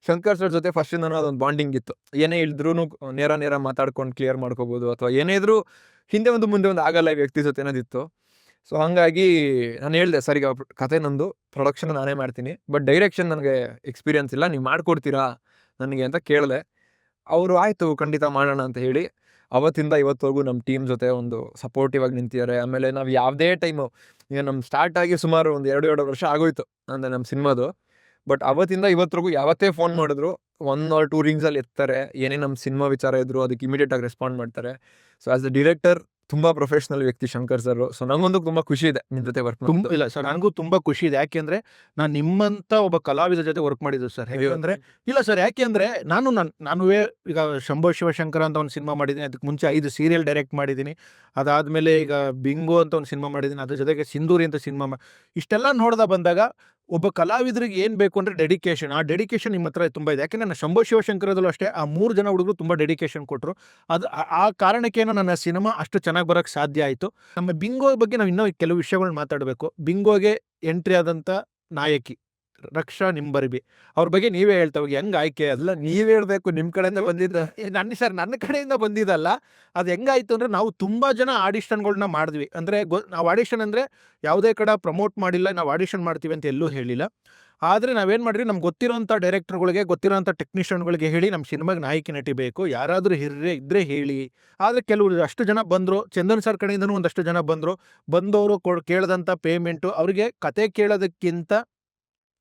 ಶಂಕರ್ ಸರ್ ಜೊತೆ ಫಸ್ಟ್ ಇಂದ ಅದೊಂದು ಬಾಂಡಿಂಗ್ ಇತ್ತು. ಏನೇ ಇಳಿದ್ರು ನೇರ ಮಾತಾಡ್ಕೊಂಡು ಕ್ಲಿಯರ್ ಮಾಡ್ಕೋಬಹುದು, ಅಥವಾ ಏನೇ ಇದ್ರು ಹಿಂದೆ ಒಂದು ಮುಂದೆ ಒಂದು ಆಗಲ್ಲ ಈ ವ್ಯಕ್ತಿ ಜೊತೆ ಅನ್ನೋದಿತ್ತು. ಸೊ ಹಂಗಾಗಿ ನಾನು ಹೇಳಿದೆ ಸರ್, ಈಗ ಕತೆ ನಂದು, ಪ್ರೊಡಕ್ಷನ್ ನಾನೇ ಮಾಡ್ತೀನಿ, ಬಟ್ ಡೈರೆಕ್ಷನ್ ನನಗೆ ಎಕ್ಸ್ಪೀರಿಯನ್ಸ್ ಇಲ್ಲ, ನೀವು ಮಾಡ್ಕೊಡ್ತೀರಾ ನನಗೆ ಅಂತ ಕೇಳಿದೆ. ಅವರು ಆಯಿತು ಖಂಡಿತ ಮಾಡೋಣ ಅಂತ ಹೇಳಿ ಅವತ್ತಿಂದ ಇವತ್ತವರೆಗೂ ನಮ್ಮ ಟೀಮ್ ಜೊತೆ ಒಂದು ಸಪೋರ್ಟಿವ್ ಆಗಿ ನಿಂತಿದ್ದಾರೆ. ಆಮೇಲೆ ನಾವು ಯಾವುದೇ ಟೈಮು, ಈಗ ನಮ್ಮ ಸ್ಟಾರ್ಟ್ ಆಗಿ ಸುಮಾರು ಒಂದು 2 ವರ್ಷ ಆಗೋಯ್ತು ಅಂದರೆ ನಮ್ಮ ಸಿನಿಮಾದು. ಬಟ್ ಅವತ್ತಿಂದ ಇವತ್ತರೆಗೂ ಯಾವತ್ತೇ ಫೋನ್ ಮಾಡಿದ್ರು 1 or 2 ರಿಂಗ್ಸಲ್ಲಿ ಎತ್ತಾರೆ. ಏನೇ ನಮ್ಮ ಸಿನಿಮಾ ವಿಚಾರ ಇದ್ರು ಅದಕ್ಕೆ ಇಮಿಡಿಯೇಟಾಗಿ ರೆಸ್ಪಾಂಡ್ ಮಾಡ್ತಾರೆ. ಸೊ ಆಸ್ ಅ ಡೈರೆಕ್ಟರ್ ತುಂಬಾ ಪ್ರೊಫೆಷನಲ್ ವ್ಯಕ್ತಿ ಶಂಕರ್ ಸರ್. ಸೊ ನಂಗೊಂದು ತುಂಬಾ ಖುಷಿ ಇದೆ ನಿಮ್ಮ ಜೊತೆ ವರ್ಕ್ ತುಂಬ ಇಲ್ಲ ಸರ್, ನನಗೂ ತುಂಬಾ ಖುಷಿ ಇದೆ. ಯಾಕೆಂದ್ರೆ ನಾನು ನಿಮ್ಮಂತ ಒಬ್ಬ ಕಲಾವಿದ ಜೊತೆ ವರ್ಕ್ ಮಾಡಿದ್ದು ಸರ್. ಯಾಕೆಂದ್ರೆ ಇಲ್ಲ ಸರ್, ಯಾಕೆಂದ್ರೆ ನಾನುವೇ ಈಗ ಶಂಭೋ ಶಿವಶಂಕರ ಅಂತ ಒಂದು ಸಿನಿಮಾ ಮಾಡಿದ್ದೀನಿ, ಅದಕ್ಕೆ ಮುಂಚೆ 5 ಸೀರಿಯಲ್ ಡೈರೆಕ್ಟ್ ಮಾಡಿದ್ದೀನಿ. ಅದಾದ್ಮೇಲೆ ಈಗ ಬಿಂಗೋ ಅಂತ ಒಂದು ಸಿನಿಮಾ ಮಾಡಿದ್ದೀನಿ, ಅದ್ರ ಜೊತೆಗೆ ಸಿಂಧೂರಿ ಅಂತ ಸಿನಿಮಾ ಇಷ್ಟೆಲ್ಲ ನೋಡ್ದ ಬಂದಾಗ ಒಬ್ಬ ಕಲಾವಿದರಿಗೆ ಏನ್ ಬೇಕು ಅಂದ್ರೆ ಡೆಡಿಕೇಶನ್. ಆ ಡೆಡಿಕೇಶನ್ ನಿಮ್ಮ ಹತ್ರ ತುಂಬಾ ಇದೆ. ಯಾಕೆಂದ್ರೆ ನಾನು ಶಂಭೋ ಶಿವಶಂಕರದಲ್ಲೂ ಅಷ್ಟೇ ಆ 3 ಜನ ಹುಡುಗರು ತುಂಬಾ ಡೆಡಿಕೇಶನ್ ಕೊಟ್ಟರು. ಅದು ಆ ಕಾರಣಕ್ಕೇನೋ ನನ್ನ ಸಿನಿಮಾ ಅಷ್ಟು ಚೆನ್ನಾಗಿ ಬರೋಕ್ಕೆ ಸಾಧ್ಯ ಆಯಿತು. ನಮ್ಮ ಬಿಂಗೋ ಬಗ್ಗೆ ನಾವು ಇನ್ನೂ ಕೆಲವು ವಿಷಯಗಳನ್ನ ಮಾತಾಡಬೇಕು. ಬಿಂಗೋಗೆ ಎಂಟ್ರಿ ಆದಂಥ ನಾಯಕಿ ರಕ್ಷಾ ನಿಂಬರ್ಬಿ ಅವ್ರ ಬಗ್ಗೆ ನೀವೇ ಹೇಳ್ತಾ ಹೋಗಿ, ಹೆಂಗ್ ಆಯ್ಕೆ ಅದು? ಅಲ್ಲ ನೀವ್ ಹೇಳ್ಬೇಕು, ನಿಮ್ ಕಡೆಯಿಂದ ಬಂದಿದ್ದ. ನನ್ನ ಕಡೆಯಿಂದ ಬಂದಿದ್ದಲ್ಲ, ಅದು ಹೆಂಗಾಯ್ತು ಅಂದ್ರೆ ನಾವು ತುಂಬಾ ಜನ ಆಡಿಷನ್ಗಳನ್ನ ಮಾಡಿದ್ವಿ. ಅಂದ್ರೆ ನಾವು ಆಡಿಷನ್ ಅಂದ್ರೆ ಯಾವುದೇ ಕಡೆ ಪ್ರಮೋಟ್ ಮಾಡಿಲ್ಲ, ನಾವು ಆಡಿಷನ್ ಮಾಡ್ತೀವಿ ಅಂತ ಎಲ್ಲೂ ಹೇಳಿಲ್ಲ. ಆದ್ರೆ ನಾವೇನ್ ಮಾಡಿದ್ವಿ, ನಮ್ಗೆ ಗೊತ್ತಿರೋಂಥ ಡೈರೆಕ್ಟರ್ಗಳಿಗೆ, ಗೊತ್ತಿರೋಂಥ ಟೆಕ್ನಿಷಿಯನ್ಗಳಿಗೆ ಹೇಳಿ ನಮ್ಮ ಸಿನಿಮಾಗೆ ನಾಯಕಿ ನಟಿ ಬೇಕು, ಯಾರಾದ್ರೂ ಇದ್ರೆ ಹೇಳಿ. ಆದ್ರೆ ಕೆಲವರು ಅಷ್ಟು ಜನ ಬಂದ್ರು, ಚಂದನ್ ಸರ್ ಕಡೆಯಿಂದನೂ ಒಂದಷ್ಟು ಜನ ಬಂದವರು ಕೇಳದಂತ ಪೇಮೆಂಟು, ಅವರಿಗೆ ಕತೆ ಕೇಳೋದಕ್ಕಿಂತ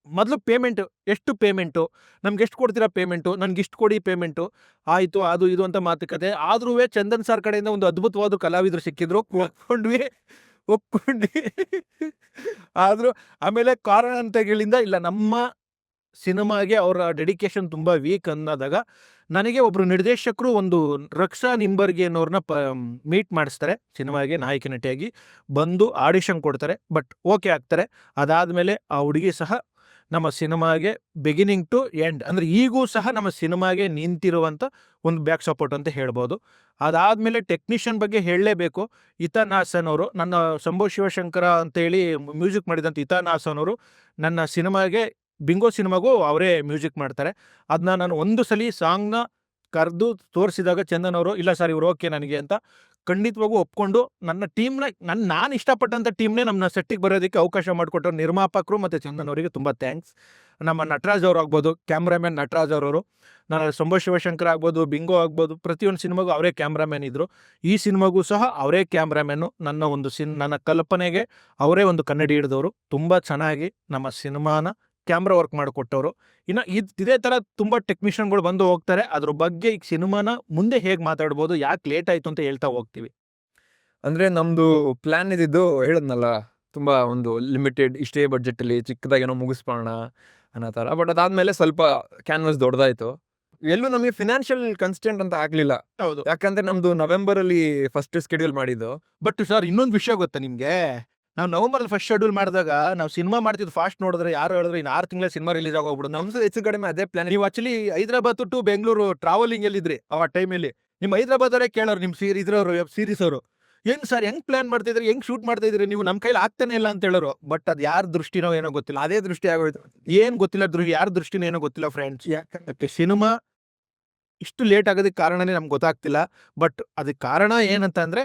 ಮೊದಲು ಪೇಮೆಂಟ್, ಎಷ್ಟು ಪೇಮೆಂಟು, ನಮ್ಗೆ ಎಷ್ಟು ಕೊಡ್ತೀರಾ ಪೇಮೆಂಟು, ನನ್ಗೆ ಇಷ್ಟು ಕೊಡಿ ಪೇಮೆಂಟು, ಆಯಿತು ಅದು ಇದು ಅಂತ ಮಾತುಕತೆ. ಆದ್ರೂ ಚಂದನ್ ಸರ್ ಕಡೆಯಿಂದ ಒಂದು ಅದ್ಭುತವಾದ ಕಲಾವಿದರು ಸಿಕ್ಕಿದ್ರು, ಒಪ್ಕೊಂಡ್ವಿ. ಆದ್ರೂ ಆಮೇಲೆ ಕಾರಣಾಂತರಗಳಿಂದ ಇಲ್ಲ, ನಮ್ಮ ಸಿನಿಮಾಗೆ ಅವರ ಡೆಡಿಕೇಶನ್ ತುಂಬಾ ವೀಕ್ ಅನ್ನೋದಾಗ ನನಗೆ ಒಬ್ರು ನಿರ್ದೇಶಕರು ಒಂದು ರಕ್ಷಾ ನಿಂಬರ್ಗಿ ಅನ್ನೋರ್ನ ಮೀಟ್ ಮಾಡಿಸ್ತಾರೆ, ಸಿನಿಮಾಗೆ ನಾಯಕಿ ನಟಿಯಾಗಿ ಬಂದು ಆಡಿಷನ್ ಕೊಡ್ತಾರೆ. ಬಟ್ ಓಕೆ ಆಗ್ತಾರೆ. ಅದಾದ್ಮೇಲೆ ಆ ಹುಡುಗಿ ಸಹ ನಮ್ಮ ಸಿನಿಮಾಗೆ ಬಿಗಿನಿಂಗ್ ಟು ಎಂಡ್, ಅಂದ್ರೆ ಈಗೂ ಸಹ ನಮ್ಮ ಸಿನಿಮಾಗೆ ನಿಂತಿರುವಂತ ಒಂದು ಬ್ಯಾಕ್ ಸಪೋರ್ಟ್ ಅಂತ ಹೇಳ್ಬೋದು. ಅದಾದ್ಮೇಲೆ ಟೆಕ್ನಿಷಿಯನ್ ಬಗ್ಗೆ ಹೇಳಲೇಬೇಕು. ಇತಾನ್ ಹಾಸನ್ ಅವರು, ನನ್ನ ಶಂಭು ಶಿವಶಂಕರ ಅಂತೇಳಿ ಮ್ಯೂಸಿಕ್ ಮಾಡಿದಂಥ ಇತಾನ್ ಹಾಸನ್ ಅವರು ನನ್ನ ಸಿನಿಮಾಗೆ, ಬಿಂಗೋ ಸಿನಿಮಾಗೂ ಅವರೇ ಮ್ಯೂಸಿಕ್ ಮಾಡ್ತಾರೆ. ಅದನ್ನ ನಾನು ಒಂದು ಸಲ ಸಾಂಗ್ನ ಕರೆದು ತೋರಿಸಿದಾಗ ಚಂದನ್ ಅವರು, ಇಲ್ಲ ಸರ್ ಇವ್ರು ಓಕೆ ನನಗೆ ಅಂತ ಖಂಡಿತವಾಗೂ ಒಪ್ಕೊಂಡು ನನ್ನ ಟೀಮ್ನ, ನಾನು ಇಷ್ಟಪಟ್ಟಂಥ ಟೀಮ್ನೇ ನಮ್ಮ ಸೆಟ್ಟಿಗೆ ಬರೋದಕ್ಕೆ ಅವಕಾಶ ಮಾಡಿಕೊಟ್ಟರು ನಿರ್ಮಾಪಕರು ಮತ್ತು ಚಂದನ್ ಅವರಿಗೆ ತುಂಬ ಥ್ಯಾಂಕ್ಸ್. ನಮ್ಮ ನಟರಾಜ್ ಅವ್ರು ಆಗ್ಬೋದು, ಕ್ಯಾಮ್ರಾಮ್ಯಾನ್ ನಟರಾಜ್ ಅವರು, ನನ್ನ ಶಂಭು ಶಿವಶಂಕರ್ ಆಗ್ಬೋದು, ಬಿಂಗೋ ಆಗ್ಬೋದು, ಪ್ರತಿಯೊಂದು ಸಿನಿಮಾಗೂ ಅವರೇ ಕ್ಯಾಮ್ರಾಮ್ಯಾನ್ ಇದ್ದರು. ಈ ಸಿನಿಮಾಗೂ ಸಹ ಅವರೇ ಕ್ಯಾಮ್ರಾಮ್ಯಾನು. ನನ್ನ ಒಂದು ನನ್ನ ಕಲ್ಪನೆಗೆ ಅವರೇ ಒಂದು ಕನ್ನಡಿ ಹಿಡಿದವರು. ತುಂಬ ಚೆನ್ನಾಗಿ ನಮ್ಮ ಸಿನಿಮಾನ ಕ್ಯಾಮ್ರಾ ವರ್ಕ್ ಮಾಡಿಕೊಟ್ಟವರು. ಇನ್ನು ಇದೇ ಥರ ತುಂಬ ಟೆಕ್ನಿಷಿಯನ್ಗಳು ಬಂದು ಹೋಗ್ತಾರೆ. ಅದ್ರ ಬಗ್ಗೆ ಈಗ ಸಿನಿಮಾನ ಮುಂದೆ ಹೇಗೆ ಮಾತಾಡ್ಬೋದು, ಯಾಕೆ ಲೇಟ್ ಆಯಿತು ಅಂತ ಹೇಳ್ತಾ ಹೋಗ್ತೀವಿ. ಅಂದ್ರೆ ನಮ್ದು ಪ್ಲಾನ್ ಇದ್ದಿದ್ದು ಹೇಳದ್ನಲ್ಲ, ತುಂಬಾ ಒಂದು ಲಿಮಿಟೆಡ್, ಇಷ್ಟೇ ಬಡ್ಜೆಟಲ್ಲಿ ಚಿಕ್ಕದಾಗೇನೋ ಮುಗಿಸ್ಬೋಣ ಅನ್ನೋ ಥರ. ಬಟ್ ಅದಾದ್ಮೇಲೆ ಸ್ವಲ್ಪ ಕ್ಯಾನ್ವಸ್ ದೊಡ್ಡದಾಯ್ತು. ಎಲ್ಲೂ ನಮಗೆ ಫಿನಾನ್ಷಿಯಲ್ ಕನ್ಸ್ಟೆಂಟ್ ಅಂತ ಆಗ್ಲಿಲ್ಲ. ಹೌದು. ಯಾಕಂದ್ರೆ ನಮ್ದು ನವೆಂಬರಲ್ಲಿ ಫಸ್ಟ್ ಶೆಡ್ಯೂಲ್ ಮಾಡಿದ್ದು. ಬಟ್ ಸರ್ ಇನ್ನೊಂದು ವಿಷಯ ಗೊತ್ತಾ ನಿಮಗೆ, ನಾವು ನವೆಂಬರ್ ಫಸ್ಟ್ ಶೆಡ್ಯೂಲ್ ಮಾಡಿದಾಗ ನಾವು ಸಿನಿಮಾ ಮಾಡ್ತಿದ್ದು ಫಾಸ್ಟ್ ನೋಡಿದ್ರೆ ಯಾರು ಹೇಳಿದ್ರೆ ಇನ್ನು 6 ತಿಂಗಳ ಸಿನಿಮಾ ರಿಲೀಸ್ ಆಗೋಗ್ಬಿಡು. ನಮ್ದು ಹೆಚ್ಚು ಕಡಿಮೆ ಅದೇ ಪ್ಲಾನ್. ನೀವು actually Hyderabad to Bengaluru travelling ಎಲ್ಲಿದ್ರಿ ಆ ಟೈಮಲ್ಲಿ? ನಿಮ್ಮ ಹೈದರಾಬಾದವರೇ ಕೇಳೋರು, ನಿಮ್ಮ ಇದ್ರವ್ರು ವೆಬ್ ಸೀರೀಸ್ ಅವರು, ಏನು ಸರ್ ಹೆಂಗ್ ಪ್ಲಾನ್ ಮಾಡ್ತಾ ಇದ್ರಿ, ಹೆಂಗ್ ಶೂಟ್ ಮಾಡ್ತಾ ಇದ್ರಿ ನೀವು, ನಮ್ಮ ಕೈಲಿ ಆಗ್ತಾನೆ ಇಲ್ಲ ಅಂತ ಹೇಳೋರು. ಬಟ್ ಅದು ಯಾರ ದೃಷ್ಟಿನೋ ಏನೋ ಗೊತ್ತಿಲ್ಲ, ಅದೇ ದೃಷ್ಟಿ ಆಗೋಯ್ತು. ಏನ್ ಗೊತ್ತಿಲ್ಲ, ಯಾರ ದೃಷ್ಟಿನೋ ಏನೋ ಗೊತ್ತಿಲ್ಲ ಫ್ರೆಂಡ್ಸ್. ಯಾಕಂದ್ರೆ ಸಿನಿಮಾ ಇಷ್ಟು ಲೇಟ್ ಆಗೋದಕ್ಕೆ ಕಾರಣನೇ ನಮ್ಗೆ ಗೊತ್ತಾಗ್ತಿಲ್ಲ. ಬಟ್ ಅದಕ್ಕೆ ಕಾರಣ ಏನಂತ ಅಂದ್ರೆ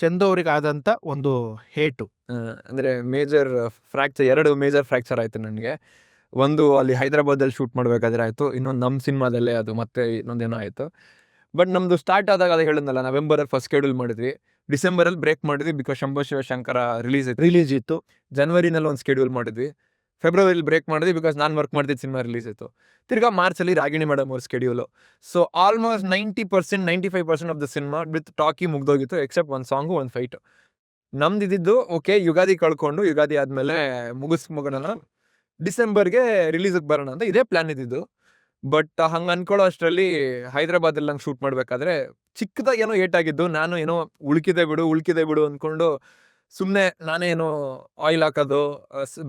ಚಂದವ್ರಿಗೆ ಆದಂತ ಒಂದು ಹೇಟು. ಅಂದ್ರೆ ಮೇಜರ್ ಫ್ರಾಕ್ಚರ್, 2 ಮೇಜರ್ ಫ್ರಾಕ್ಚರ್ ಆಯ್ತು ನನಗೆ. ಒಂದು ಅಲ್ಲಿ ಹೈದರಾಬಾದಲ್ಲಿ ಶೂಟ್ ಮಾಡ್ಬೇಕಾದ್ರೆ ಆಯ್ತು, ಇನ್ನೊಂದು ನಮ್ಮ ಸಿನಿಮಾದಲ್ಲೇ ಅದು ಮತ್ತೆ ಇನ್ನೊಂದೇನೋ ಆಯ್ತು. ಬಟ್ ನಮ್ದು ಸ್ಟಾರ್ಟ್ ಆದಾಗ ಅದು ಹೇಳಿದ್ನಲ್ಲ, ನವೆಂಬರಲ್ಲಿ ಫಸ್ಟ್ ಶೆಡ್ಯೂಲ್ ಮಾಡಿದ್ವಿ, ಡಿಸೆಂಬರಲ್ಲಿ ಬ್ರೇಕ್ ಮಾಡಿದ್ವಿ ಬಿಕಾಸ್ ಶಂಭು ಶಿವಶಂಕರ ರಿಲೀಸ್ ಇತ್ತು. ಜನವರಿನಲ್ಲಿ ಒಂದು ಶೆಡ್ಯೂಲ್ ಮಾಡಿದ್ವಿ, ಫೆಬ್ರವರಿಲಿ ಬ್ರೇಕ್ ಮಾಡಿದ್ವಿ ಬಿಕಾಸ್ ನಾನು ವರ್ಕ್ ಮಾಡ್ತಿದ್ದ ಸಿನಿಮಾ ರಿಲೀಸ್ ಇತ್ತು. ತಿರ್ಗಾ ಮಾರ್ಚಲ್ಲಿ ರಾಗಿಣಿ ಮೇಡಮ್ ಅವ್ರ schedule. So almost 90% 95% of the cinema with talkie ಮುಗ್ದೋಗಿತ್ತು, ಎಕ್ಸೆಪ್ಟ್ ಒಂದು ಸಾಂಗು, ಒಂದು ಫೈಟು. ನಮ್ದಿದ್ದು ಓಕೆ, ಯುಗಾದಿ ಕಳ್ಕೊಂಡು ಯುಗಾದಿ ಆದ್ಮೇಲೆ ಮುಗಿಸ್ಮೋಗೋಣ, ಡಿಸೆಂಬರ್ಗೆ ರಿಲೀಸಿಗೆ ಬರೋಣ ಅಂತ ಇದೇ ಪ್ಲಾನ್ ಇದ್ದಿದ್ದು. ಬಟ್ ಹಂಗೆ ಅನ್ಕೊಳ್ಳೋ ಅಷ್ಟರಲ್ಲಿ ಹೈದರಾಬಾದಲ್ಲಿ ನಂಗೆ ಶೂಟ್ ಮಾಡಬೇಕಾದ್ರೆ ಚಿಕ್ಕದಾಗಿ ಏನೋ ಏಟಾಗಿದ್ದು. ನಾನು ಏನೋ ಉಳ್ಕಿದೆ ಬಿಡು ಅಂದ್ಕೊಂಡು ಸುಮ್ಮನೆ ನಾನೇ ಏನೋ ಆಯಿಲ್ ಹಾಕೋದು,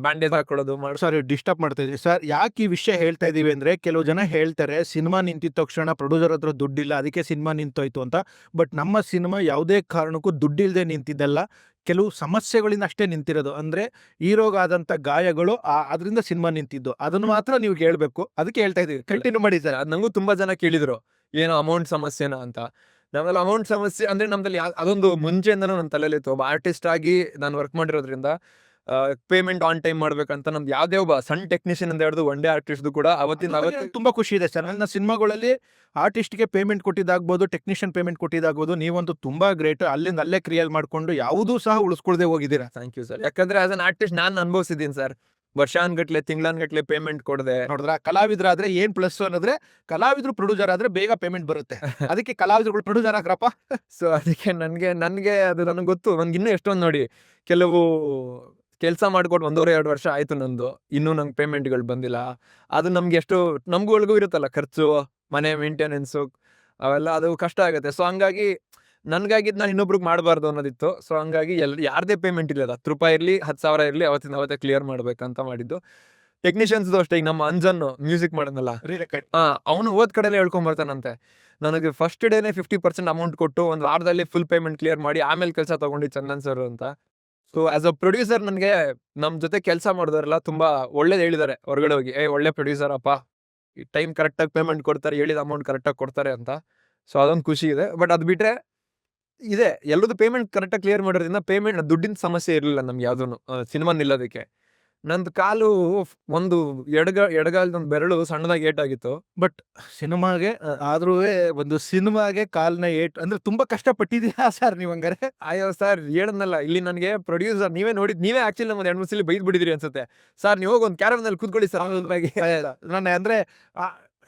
ಬ್ಯಾಂಡೇಜ್ ಹಾಕೊಳ್ಳೋದು ಮಾಡಿ. ಸಾರಿ ಡಿಸ್ಟರ್ಬ್ ಮಾಡ್ತಾ ಇದ್ದೀವಿ ಸರ್. ಯಾಕೆ ಈ ವಿಷಯ ಹೇಳ್ತಾ ಇದೀವಿ ಅಂದ್ರೆ, ಕೆಲವು ಜನ ಹೇಳ್ತಾರೆ ಸಿನಿಮಾ ನಿಂತಿದ ತಕ್ಷಣ ಪ್ರೊಡ್ಯೂಸರ್ ಹತ್ರ ದುಡ್ಡಿಲ್ಲ ಅದಕ್ಕೆ ಸಿನಿಮಾ ನಿಂತೋಯ್ತು ಅಂತ. ಬಟ್ ನಮ್ಮ ಸಿನಿಮಾ ಯಾವುದೇ ಕಾರಣಕ್ಕೂ ದುಡ್ಡಿಲ್ಲದೆ ನಿಂತಿದ್ದಲ್ಲ, ಕೆಲವು ಸಮಸ್ಯೆಗಳಿಂದ ಅಷ್ಟೇ ನಿಂತಿರೋದು. ಅಂದ್ರೆ ಹೀರೋಗಾದಂಥ ಗಾಯಗಳು, ಅದರಿಂದ ಸಿನಿಮಾ ನಿಂತಿದ್ದು, ಅದನ್ನು ಮಾತ್ರ ನೀವು ಕೇಳಬೇಕು. ಅದಕ್ಕೆ ಹೇಳ್ತಾ ಇದೀವಿ, ಕಂಟಿನ್ಯೂ ಮಾಡಿ ಸರ್. ಅದು ನಂಗೂ ತುಂಬಾ ಜನ ಕೇಳಿದ್ರು, ಏನೋ ಅಮೌಂಟ್ ಸಮಸ್ಯೆನಾ ಅಂತ. ನಮ್ಮಲ್ಲಿ ಅಮೌಂಟ್ ಸಮಸ್ಯೆ ಅಂದ್ರೆ ನಮ್ದಲ್ಲಿ ಅದೊಂದು ಮುಂಚೆಯಿಂದನೂ ನನ್ನ ತಲೆಯಲ್ಲಿ ಇತ್ತು. ಒಬ್ಬ ಆರ್ಟಿಸ್ಟ್ ಆಗಿ ನಾನು ವರ್ಕ್ ಮಾಡಿರೋದ್ರಿಂದ ಪೇಮೆಂಟ್ ಆನ್ ಟೈಮ್ ಮಾಡ್ಬೇಕಂತ ನಮ್ದು ಯಾವುದೇ ಒಬ್ಬ ಸಣ್ಣ ಟೆಕ್ನಿಷಿಯನ್ ಅಂತ ಹೇಳಿದ್ರು ಒನ್ ಡೇ ಆರ್ಟಿಸ್ಟ್ ಕೂಡ ಅವತ್ತಿನ ತುಂಬಾ ಖುಷಿ ಇದೆ ಸರ್. ನನ್ನ ಸಿನಿಮಾಗಳಲ್ಲಿ ಆರ್ಟಿಸ್ಟ್ಗೆ ಪೇಮೆಂಟ್ ಕೊಟ್ಟಿದ್ದಾಗ್ಬೋದು, ಟೆಕ್ನಿಷಿಯನ್ ಪೇಮೆಂಟ್ ಕೊಟ್ಟಿದ್ದಾಗ್ಬೋದು, ನೀವಂತೂ ತುಂಬಾ ಗ್ರೇಟ್. ಅಲ್ಲೇ ಕ್ರಿಯೇಟ್ ಮಾಡ್ಕೊಂಡು ಯಾವುದೂ ಸಹ ಉಳಿಸ್ಕೊಳ್ದೆ ಹೋಗಿದ್ದೀರಾ. Thank you sir. ಯಾಕಂದ್ರೆ ಆಸ್ ಅನ್ ಆರ್ಟಿಸ್ಟ್ ನಾನು ಅನುಭವಿಸಿದ್ದೀನಿ ಸರ್, ವರ್ಷಾನ್ಗಟ್ಲೆ ತಿಂಗಳನ್ಗಟ್ಲೆ ಪೇಮೆಂಟ್ ಕೊಡದೆ. ನೋಡಿದ್ರ, ಕಲಾವಿದರಾದ್ರೆ ಏನ್ ಪ್ಲಸ್ ಅನ್ನೋದ್ರೆ, ಕಲಾವಿದ್ರು ಪ್ರೊಡ್ಯೂಸರ್ ಆದ್ರೆ ಬೇಗ ಪೇಮೆಂಟ್ ಬರುತ್ತೆ. ಅದಕ್ಕೆ ಕಲಾವಿದರುಗಳು ಪ್ರೊಡ್ಯೂಸರ್ ಆಗ್ರಪ್ಪ. ಸೊ ಅದಕ್ಕೆ ನನಗೆ ಅದು ನನಗೆ ಗೊತ್ತು. ನನ್ಗೆ ಇನ್ನೂ ಎಷ್ಟೊಂದು ನೋಡಿ, ಕೆಲವು ಕೆಲಸ ಮಾಡ್ಕೊಂಡು 1.5-2 ವರ್ಷ ಆಯ್ತು ನಂದು, ಇನ್ನೂ ನಂಗೆ ಪೇಮೆಂಟ್ಗಳು ಬಂದಿಲ್ಲ. ಅದು ನಮ್ಗೆ ನಮ್ಗೂ ಇರುತ್ತಲ್ಲ ಖರ್ಚು, ಮನೆ ಮೇಂಟೆನೆನ್ಸು ಅವೆಲ್ಲ, ಅದು ಕಷ್ಟ ಆಗುತ್ತೆ. ಸೊ ಹಂಗಾಗಿ ನನ್ಗಾಗಿದ್ದು ನಾನು ಇನ್ನೊಬ್ರಿಗೆ ಮಾಡಬಾರ್ದು ಅನ್ನೋದಿತ್ತು. ಸೊ ಹಂಗಾಗಿ ಯಾರದೇ ಪೇಮೆಂಟ್ ಇಲ್ಲ, 10 ರೂಪಾಯಿ ಇರಲಿ 10,000 ಇರಲಿ, ಅವತ್ತೇ ಕ್ಲಿಯರ್ ಮಾಡ್ಬೇಕಂತ ಮಾಡಿದ್ದು. ಟೆಕ್ನಿಷಿಯನ್ಸ್ದು ಅಷ್ಟೇ. ಈಗ ನಮ್ಮ ಅಂಜನ್ ಮ್ಯೂಸಿಕ್ ಮಾಡೋದಲ್ಲ, ಅವನು ಹೋದ್ ಕಡೆಯಲ್ಲೇ ಹೇಳ್ಕೊಂಬರ್ತಾನಂತೆ, ನನಗೆ ಫಸ್ಟ್ ಡೇನೆ 50% ಅಮೌಂಟ್ ಕೊಟ್ಟು 1 ವಾರದಲ್ಲಿ ಫುಲ್ ಪೇಮೆಂಟ್ ಕ್ಲಿಯರ್ ಮಾಡಿ ಆಮೇಲೆ ಕೆಲಸ ತಗೊಂಡು ಚಂದನ್ ಸರ್ ಅಂತ. ಸೊ ಆಸ್ ಅ ಪ್ರೊಡ್ಯೂಸರ್ ನನಗೆ ನಮ್ ಜೊತೆ ಕೆಲಸ ಮಾಡಿದವರೆಲ್ಲ ತುಂಬಾ ಒಳ್ಳೇದ್ ಹೇಳಿದ್ದಾರೆ ಹೊರಗಡೆ ಹೋಗಿ, ಒಳ್ಳೆ ಪ್ರೊಡ್ಯೂಸರ್ ಅಪ್ಪ, ಟೈಮ್ ಕರೆಕ್ಟಾಗಿ ಪೇಮೆಂಟ್ ಕೊಡ್ತಾರೆ, ಹೇಳಿದ ಅಮೌಂಟ್ ಕರೆಕ್ಟಾಗಿ ಕೊಡ್ತಾರೆ ಅಂತ. ಸೊ ಅದೊಂದು ಖುಷಿ ಇದೆ. ಬಟ್ ಅದ್ ಬಿಟ್ರೆ ಇದೆ, ಎಲ್ಲರದು ಪೇಮೆಂಟ್ ಕರೆಕ್ಟಾಗಿ ಕ್ಲಿಯರ್ ಮಾಡೋದ್ರಿಂದ ಪೇಮೆಂಟ್ ದುಡ್ಡಿನ ಸಮಸ್ಯೆ ಇರಲಿಲ್ಲ ನಮ್ಗೆ ಯಾವ್ದೂನು ಸಿನಿಮಾ ನಿಲ್ಲೋದಕ್ಕೆ. ನಂದು ಕಾಲು ಒಂದು ಎಡಗಾಲದ ಒಂದು ಬೆರಳು ಸಣ್ಣದಾಗಿ ಏಟಾಗಿತ್ತು. ಬಟ್ ಸಿನಿಮಾಗೆ ಆದ್ರೂ ಒಂದು ಸಿನಿಮಾಗೆ ಕಾಲ್ನ ಏಟ್ ಅಂದ್ರೆ ತುಂಬಾ ಕಷ್ಟಪಟ್ಟಿದ್ಯಾ ಸರ್ ನೀವ್ ಹಂಗಾರೆ? ಅಯ್ಯೋ ಸರ್, ಹೇಳದ್ನಲ್ಲ, ಇಲ್ಲಿ ನನಗೆ ಪ್ರೊಡ್ಯೂಸರ್ ನೀವೇ ನೀವೇ ಆಕ್ಚುಲಿ ನಮ್ಮ 2-3 ಸಲ ಬೈದ್ ಬಿಟ್ಟಿದ್ರಿ ಅನ್ಸುತ್ತೆ. ಸರ್ ನೀವು ಹೋಗಿ ಒಂದು ಕ್ಯಾರವನ್ ಅಲ್ಲಿ ಕೂತ್ಕೊಳ್ಳಿ ಸರ್ ನನ್ನ ಅಂದ್ರೆ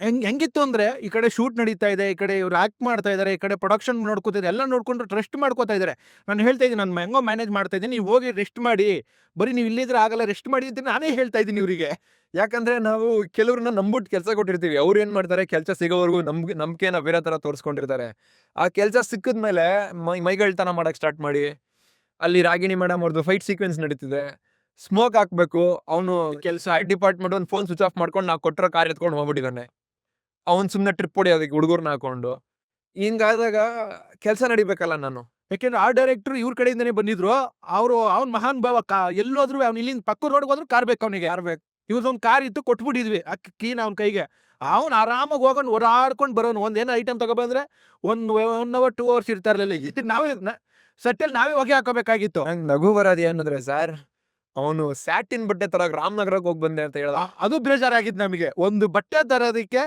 ಹೆಂಗಿತ್ತು ಅಂದ್ರೆ ಈ ಕಡೆ ಶೂಟ್ ನಡೀತಾ ಇದೆ, ಈ ಕಡೆ ಇವ್ರು ಆಕ್ಟ್ ಮಾಡ್ತಾ ಇದಾರೆ, ಈ ಕಡೆ ಪ್ರೊಡಕ್ಷನ್ ನೋಡ್ಕೋತಿದ್ದಾರೆ, ಎಲ್ಲ ನೋಡ್ಕೊಂಡು ರೆಸ್ಟ್ ಮಾಡ್ಕೋತಾ ಇದಾರೆ. ನಾನು ಹೇಳ್ತಾ ಇದ್ದೀನಿ, ನಾನು ಹೆಂಗೋ ಮ್ಯಾನೇಜ್ ಮಾಡ್ತಾ ಇದ್ದೀನಿ, ನೀವು ಹೋಗಿ ರೆಸ್ಟ್ ಮಾಡಿ, ಬರೀ ನೀವು ಇಲ್ಲಿದ್ರೆ ಆಗಲ್ಲ, ರೆಸ್ಟ್ ಮಾಡಿ ಅಂತ ನಾನೇ ಹೇಳ್ತಾ ಇದ್ದೀನಿ ಇವರಿಗೆ. ಯಾಕಂದ್ರೆ ನಾವು ಕೆಲವ್ರನ್ನ ನಂಬಿಟ್ಟು ಕೆಲಸ ಕೊಟ್ಟಿರ್ತೀವಿ, ಅವ್ರು ಏನ್ ಮಾಡ್ತಾರೆ, ಕೆಲಸ ಸಿಗೋವರೆಗೂ ನಂಬಿಕೆನ ಬೇರೆ ತರ ತೋರಿಸ್ಕೊಂಡಿರ್ತಾರೆ. ಆ ಕೆಲಸ ಸಿಕ್ಕಿದ್ಮೇಲೆ ಮೈಗಳ್ತನ ಮಾಡಕ್ ಸ್ಟಾರ್ಟ್ ಮಾಡಿ, ಅಲ್ಲಿ ರಾಗಿಣಿ ಮೇಡಮ್ ಅವ್ರದ್ದು ಫೈಟ್ ಸೀಕ್ವೆನ್ಸ್ ನಡೀತಿದೆ, ಸ್ಮೋಕ್ ಹಾಕ್ಬೇಕು, ಅವನು ಕೆಲಸ ಡಿಪಾರ್ಟ್ಮೆಂಟ್ ಒಂದು ಫೋನ್ ಸ್ವಿಚ್ ಆಫ್ ಮಾಡ್ಕೊಂಡು ನಾವು ಕೊಟ್ಟರೋ ಕಾರ್ ಎತ್ಕೊಂಡು ಹೋಗ್ಬಿಟ್ಟಿದ್ದಾನೆ. ಅವ್ನು ಸುಮ್ಮನೆ ಟ್ರಿಪ್ ಹೊಡಿಯೋದಕ್ಕೆ ಹುಡುಗರ್ನ ಹಾಕೊಂಡು. ಹಿಂಗಾದಾಗ ಕೆಲಸ ನಡಿಬೇಕಲ್ಲ ನಾನು. ಯಾಕೆಂದ್ರೆ ಆ ಡೈರೆಕ್ಟರ್ ಇವ್ರ ಕಡೆಯಿಂದನೇ ಬಂದಿದ್ರು. ಅವ್ನ್ ಮಹಾನ್ ಭಾವ, ಎಲ್ಲೋದ್ರು ಅವ್ನು ಇಲ್ಲಿಂದ ಪಕ್ಕ ರೋಡ್ ಹೋದ್ರು ಕಾರ್ ಬೇಕು ಅವನಿಗೆ. ಯಾರ್ ಬೇಕು? ಇವ್ರದೊಂದು ಕಾರ್ ಇತ್ತು, ಕೊಟ್ಬಿಟ್ಟಿದ್ವಿ ಕೀನ ಅವ್ನ ಕೈಗೆ. ಅವ್ನು ಆರಾಮಾಗಿ ಹೋಗೋನು, ಓಡಾಡ್ಕೊಂಡು ಬರೋನು. ಒಂದೇನೋ ಐಟಮ್ ತಗೊಬಂದ್ರೆ 1 hour 2 hours ಇರ್ತಾರಲ್ಲ. ನಾವೇ ಸಟ್ಟೆಲ್ ನಾವೇ ಹೊಗೆ ಹಾಕೋಬೇಕಾಗಿತ್ತು. ನಂಗೆ ನಗು ಬರೋದು ಏನಂದ್ರೆ ಸರ್, ಅವನು ಸ್ಯಾಟಿನ್ ಬಟ್ಟೆ ತರ ರಾಮನಗರಕ್ಕೆ ಹೋಗಿ ಬಂದೆ ಅಂತ ಹೇಳ್ದ. ಅದು ಬೇಜಾರಾಗಿತ್ತು ನಮಗೆ. ಒಂದು ಬಟ್ಟೆ ತರೋದಕ್ಕೆ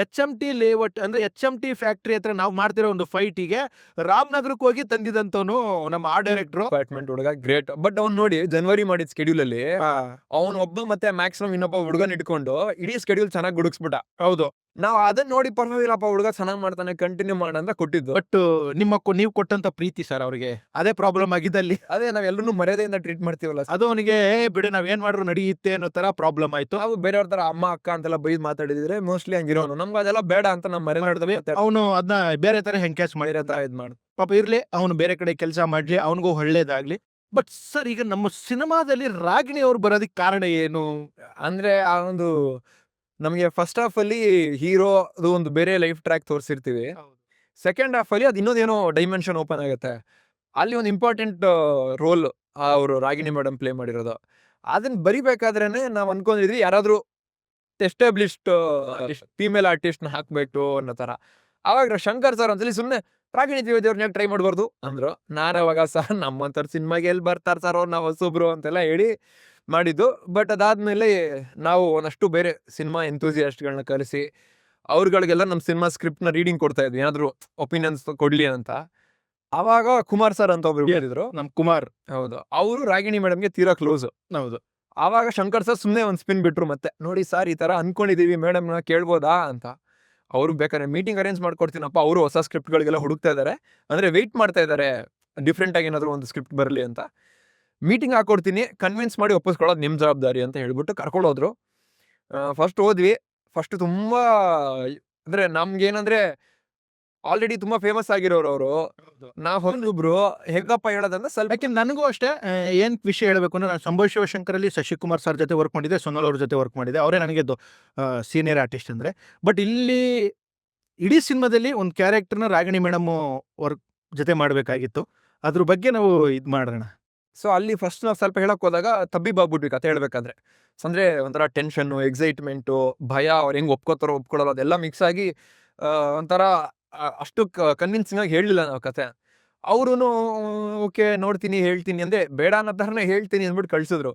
HMT ಲೇಔಟ್ ಅಂದ್ರೆ HMT ಫ್ಯಾಕ್ಟ್ರಿ ಹತ್ರ ನಾವು ಮಾಡ್ತಿರೋ ಒಂದು ಫೈಟಿಗೆ ರಾಮನಗರಕ್ಕೆ ಹೋಗಿ ತಂದಿದಂತವನು ನಮ್ಮ ಆ ಡೈರೆಕ್ಟ್ರು. ಡಿಪಾರ್ಟ್ಮೆಂಟ್ ಹುಡುಗ ಗ್ರೇಟ್. ಬಟ್ ಅವ್ನು ನೋಡಿ, ಜನವರಿ ಮಾಡಿದ ಸ್ಕೆಡ್ಯೂಲ್ ಅಲ್ಲಿ ಅವನು ಒಬ್ಬ ಮತ್ತೆ ಮ್ಯಾಕ್ಸಿಮಮ್ ಇನ್ನೊಬ್ಬ ಹುಡುಗನ ಇಟ್ಕೊಂಡು ಇಡೀ ಸ್ಕೆಡ್ಯೂಲ್ ಚೆನ್ನಾಗಿ ಗುಡುಕ್ಸ್ಬಿಟ್ಟ. ಹೌದು, ನಾವ್ ಅದನ್ನ ನೋಡಿ ಪರವಾಗಿಲ್ಲಪ್ಪ, ಹುಡುಗ ಚೆನ್ನಾಗ್ ಮಾಡ್ತಾನೆ, ಕಂಟಿನ್ಯೂ ಮಾಡ ಅಂತ ಕೊಟ್ಟಿದ್ದು. ಬಟ್ ನೀವು ಕೊಟ್ಟಂತ ಪ್ರೀತಿ ಸರ್ ಅವ್ರಿಗೆ ಅದೇ ಪ್ರಾಬ್ಲಮ್ ಆಗಿದ್ದಲ್ಲಿ. ಅದೇ ನಾವ್ ಎಲ್ಲರೂ ಮರ್ಯಾದೆಯಿಂದ ಟ್ರೀಟ್ ಮಾಡ್ತೀವಲ್ಲ, ಅದು ಅವನಿಗೆ ಬಿಡು ನಾವ್ ಏನ್ ಮಾಡ್ರು ನಡೆಯುತ್ತೆ ಅನ್ನೋ ತರ ಪ್ರಾಬ್ಲಮ್ ಆಯ್ತು. ನಾವು ಬೇರೆಯವ್ರ ತರ ಅಮ್ಮ ಅಕ್ಕ ಅಂತೆಲ್ಲ ಬೈದ್ ಮಾತಾಡಿದ್ರೆ ಮೋಸ್ಟ್ಲಿ ಹಂಗಿರೋನು. ನಮ್ಗೆ ಅದೆಲ್ಲ ಬೇಡ ಅಂತ ನಾವು ಮರ್ಯಾದೆ ಅವನು ಅದನ್ನ ಬೇರೆ ತರ ಹೆಂಕ್ಯಾಚ್ ಬೇರೆ ಮಾಡಿರತ್ತ. ತರ ಇದ್ ಮಾಡು. ಪಾಪ ಇರ್ಲಿ, ಅವನು ಬೇರೆ ಕಡೆ ಕೆಲಸ ಮಾಡ್ಲಿ, ಅವನಿಗೂ ಒಳ್ಳೇದಾಗ್ಲಿ. ಬಟ್ ಸರ್, ಈಗ ನಮ್ಮ ಸಿನಿಮಾದಲ್ಲಿ ರಾಗಿಣಿ ಅವ್ರು ಬರೋದಕ್ಕೆ ಕಾರಣ ಏನು? ಅಂದ್ರೆ ಆ ಒಂದು ನಮಗೆ ಫಸ್ಟ್ ಹಾಫ್ ಅಲ್ಲಿ ಹೀರೋ ಅದು ಒಂದು ಬೇರೆ ಲೈಫ್ ಟ್ರ್ಯಾಕ್ ತೋರಿಸಿರ್ತೀವಿ. ಸೆಕೆಂಡ್ ಹಾಫ್ ಅಲ್ಲಿ ಅದು ಇನ್ನೊಂದೇನೋ ಡೈಮೆನ್ಷನ್ ಓಪನ್ ಆಗುತ್ತೆ. ಅಲ್ಲಿ ಒಂದು ಇಂಪಾರ್ಟೆಂಟ್ ರೋಲ್ ಅವರು ರಾಗಿಣಿ ಮೇಡಮ್ ಪ್ಲೇ ಮಾಡಿರೋದು. ಅದನ್ನ ಬರಿಬೇಕಾದ್ರೇನೆ ನಾವ್ ಅನ್ಕೊಂಡಿದ್ವಿ ಯಾರಾದ್ರೂ ಎಸ್ಟಾಬ್ಲಿಷ್ಡ್ ಫೀಮೇಲ್ ಆರ್ಟಿಸ್ಟ್ ನ ಹಾಕ್ಬೇಕು ಅನ್ನೋ ತರ. ಅವಾಗ ಶಂಕರ್ ಸರ್ ಒಂದ್ಸಲಿ ಸುಮ್ನೆ ರಾಗಿಣಿ ದ್ವಿವೇದಿ ಟ್ರೈ ಮಾಡ್ಬಾರ್ದು ಅಂದ್ರು. ನಾನು ಅವಾಗ ಸರ್ ನಮ್ಮಂತರ ಸಿನಿಮಾಗೆ ಎಲ್ಲಿ ಬರ್ತಾರ ಸರ್ ಅವ್ರು, ನಾವು ಹೊಸೊಬ್ರು ಅಂತೆಲ್ಲ ಹೇಳಿ ಮಾಡಿದ್ದು. ಬಟ್ ಅದಾದ್ಮೇಲೆ ನಾವು ಒಂದಷ್ಟು ಬೇರೆ ಸಿನಿಮಾ ಎಂತೂಸಿಯಾಸ್ಟ್ಗಳನ್ನ ಕರೆಸಿ ಅವ್ರಗಳಿಗೆಲ್ಲ ನಮ್ಮ ಸಿನಿಮಾ ಸ್ಕ್ರಿಪ್ಟ್ ನ ರೀಡಿಂಗ್ ಕೊಡ್ತಾ ಇದ್ವಿ, ಏನಾದ್ರು ಒಪಿನಿಯನ್ಸ್ ಕೊಡ್ಲಿ ಅಂತ. ಅವಾಗ ಕುಮಾರ್ ಸರ್ ಅಂತ ಒಬ್ರು ಹೇಳಿದ್ರು, ನಮ್ ಕುಮಾರ್. ಹೌದು, ಅವರು ರಾಗಿಣಿ ಮೇಡಮ್ಗೆ ತೀರಾ ಕ್ಲೋಸ್. ಹೌದು. ಆವಾಗ ಶಂಕರ್ ಸರ್ ಸುಮ್ನೆ ಒಂದ್ ಸ್ಪಿನ್ ಬಿಟ್ರು, ಮತ್ತೆ ನೋಡಿ ಸರ್ ಈ ತರ ಅನ್ಕೊಂಡಿದೀವಿ, ಮೇಡಮ್ ನ ಕೇಳ್ಬೋದಾ ಅಂತ. ಅವ್ರು ಬೇಕಾದ್ರೆ ಮೀಟಿಂಗ್ ಅರೇಂಜ್ ಮಾಡ್ಕೊಡ್ತೀನಪ್ಪ, ಅವರು ಹೊಸ ಸ್ಕ್ರಿಪ್ಟ್ ಗಳಿಗೆಲ್ಲ ಹುಡುಕ್ತಾ ಇದಾರೆ, ಅಂದ್ರೆ ವೆಯ್ಟ್ ಮಾಡ್ತಾ ಇದಾರೆ ಡಿಫ್ರೆಂಟ್ ಆಗಿ ಏನಾದ್ರು ಒಂದು ಸ್ಕ್ರಿಪ್ಟ್ ಬರಲಿ ಅಂತ. ಮೀಟಿಂಗ್ ಹಾಕೊಡ್ತೀನಿ, ಕನ್ವಿನ್ಸ್ ಮಾಡಿ ಒಪ್ಪಿಸ್ಕೊಳ್ಳೋದು ನಿಮ್ ಜವಾಬ್ದಾರಿ ಅಂತ ಹೇಳ್ಬಿಟ್ಟು ಕರ್ಕೊಂಡು ಹೋದ್ರು. ಫಸ್ಟ್ ಹೋದ್ವಿ. ಫಸ್ಟ್ ತುಂಬಾ ಅಂದ್ರೆ ನಮ್ಗೇನಂದ್ರೆ ಆಲ್ರೆಡಿ ತುಂಬಾ ಫೇಮಸ್ ಆಗಿರೋರು ಅವರು. ನಾವ್ ಹೊಂದೊಬ್ರು ಹೆಂಗಪ್ಪ ಹೇಳೋದಂದ್ರೆ ಸ್ವಲ್ಪ, ಯಾಕೆಂದ್ರೆ ನನಗೂ ಅಷ್ಟೇ ಏನ್ ವಿಷಯ ಹೇಳ್ಬೇಕು ಅಂದ್ರೆ, ನಾನು ಸಂಭವ್ ಶಿವಶಂಕರಲ್ಲಿ ಶಶಿಕುಮಾರ್ ಸರ್ ಜೊತೆ ವರ್ಕ್ ಮಾಡಿದೆ, ಸೋನಲ್ ಅವ್ರ ಜೊತೆ ವರ್ಕ್ ಮಾಡಿದೆ. ಅವರೇ ನನಗೆ ಸೀನಿಯರ್ ಆರ್ಟಿಸ್ಟ್ ಅಂದ್ರೆ. ಬಟ್ ಇಲ್ಲಿ ಇಡೀ ಸಿನಿಮಾದಲ್ಲಿ ಒಂದು ಕ್ಯಾರೆಕ್ಟರ್ನ ರಾಗಿಣಿ ಮೇಡಮ್ ವರ್ಕ್ ಜೊತೆ ಮಾಡ್ಬೇಕಾಗಿತ್ತು. ಅದ್ರ ಬಗ್ಗೆ ನಾವು ಇದ್ ಮಾಡೋಣ. ಸೊ ಅಲ್ಲಿ ಫಸ್ಟ್ ನಾವು ಸ್ವಲ್ಪ ಹೇಳಕ್ ಹೋದಾಗ ತಬ್ಬಿಬ್ಬಾಗ್ಬಿಟ್ವಿ ಕತೆ ಹೇಳ್ಬೇಕಾದ್ರೆ. ಅಂದ್ರೆ ಒಂಥರ ಟೆನ್ಷನ್, ಎಕ್ಸೈಟ್ಮೆಂಟು, ಭಯ, ಅವ್ರು ಹೆಂಗ್ ಒಪ್ಕೋತಾರೋ ಒಪ್ಕೊಳ್ಳೋದು ಅದೆಲ್ಲ ಮಿಕ್ಸ್ ಆಗಿ ಒಂಥರ ಅಷ್ಟು ಕನ್ವಿನ್ಸಿಂಗ್ ಆಗಿ ಹೇಳಲಿಲ್ಲ ನಾವು ಕತೆ. ಅವ್ರು ಓಕೆ ನೋಡ್ತೀನಿ ಹೇಳ್ತೀನಿ ಅಂದ್ರೆ ಬೇಡ ಅನ್ನೋ ಥರನೇ ಹೇಳ್ತೀನಿ ಅಂದ್ಬಿಟ್ಟು ಕಳ್ಸಿದ್ರು.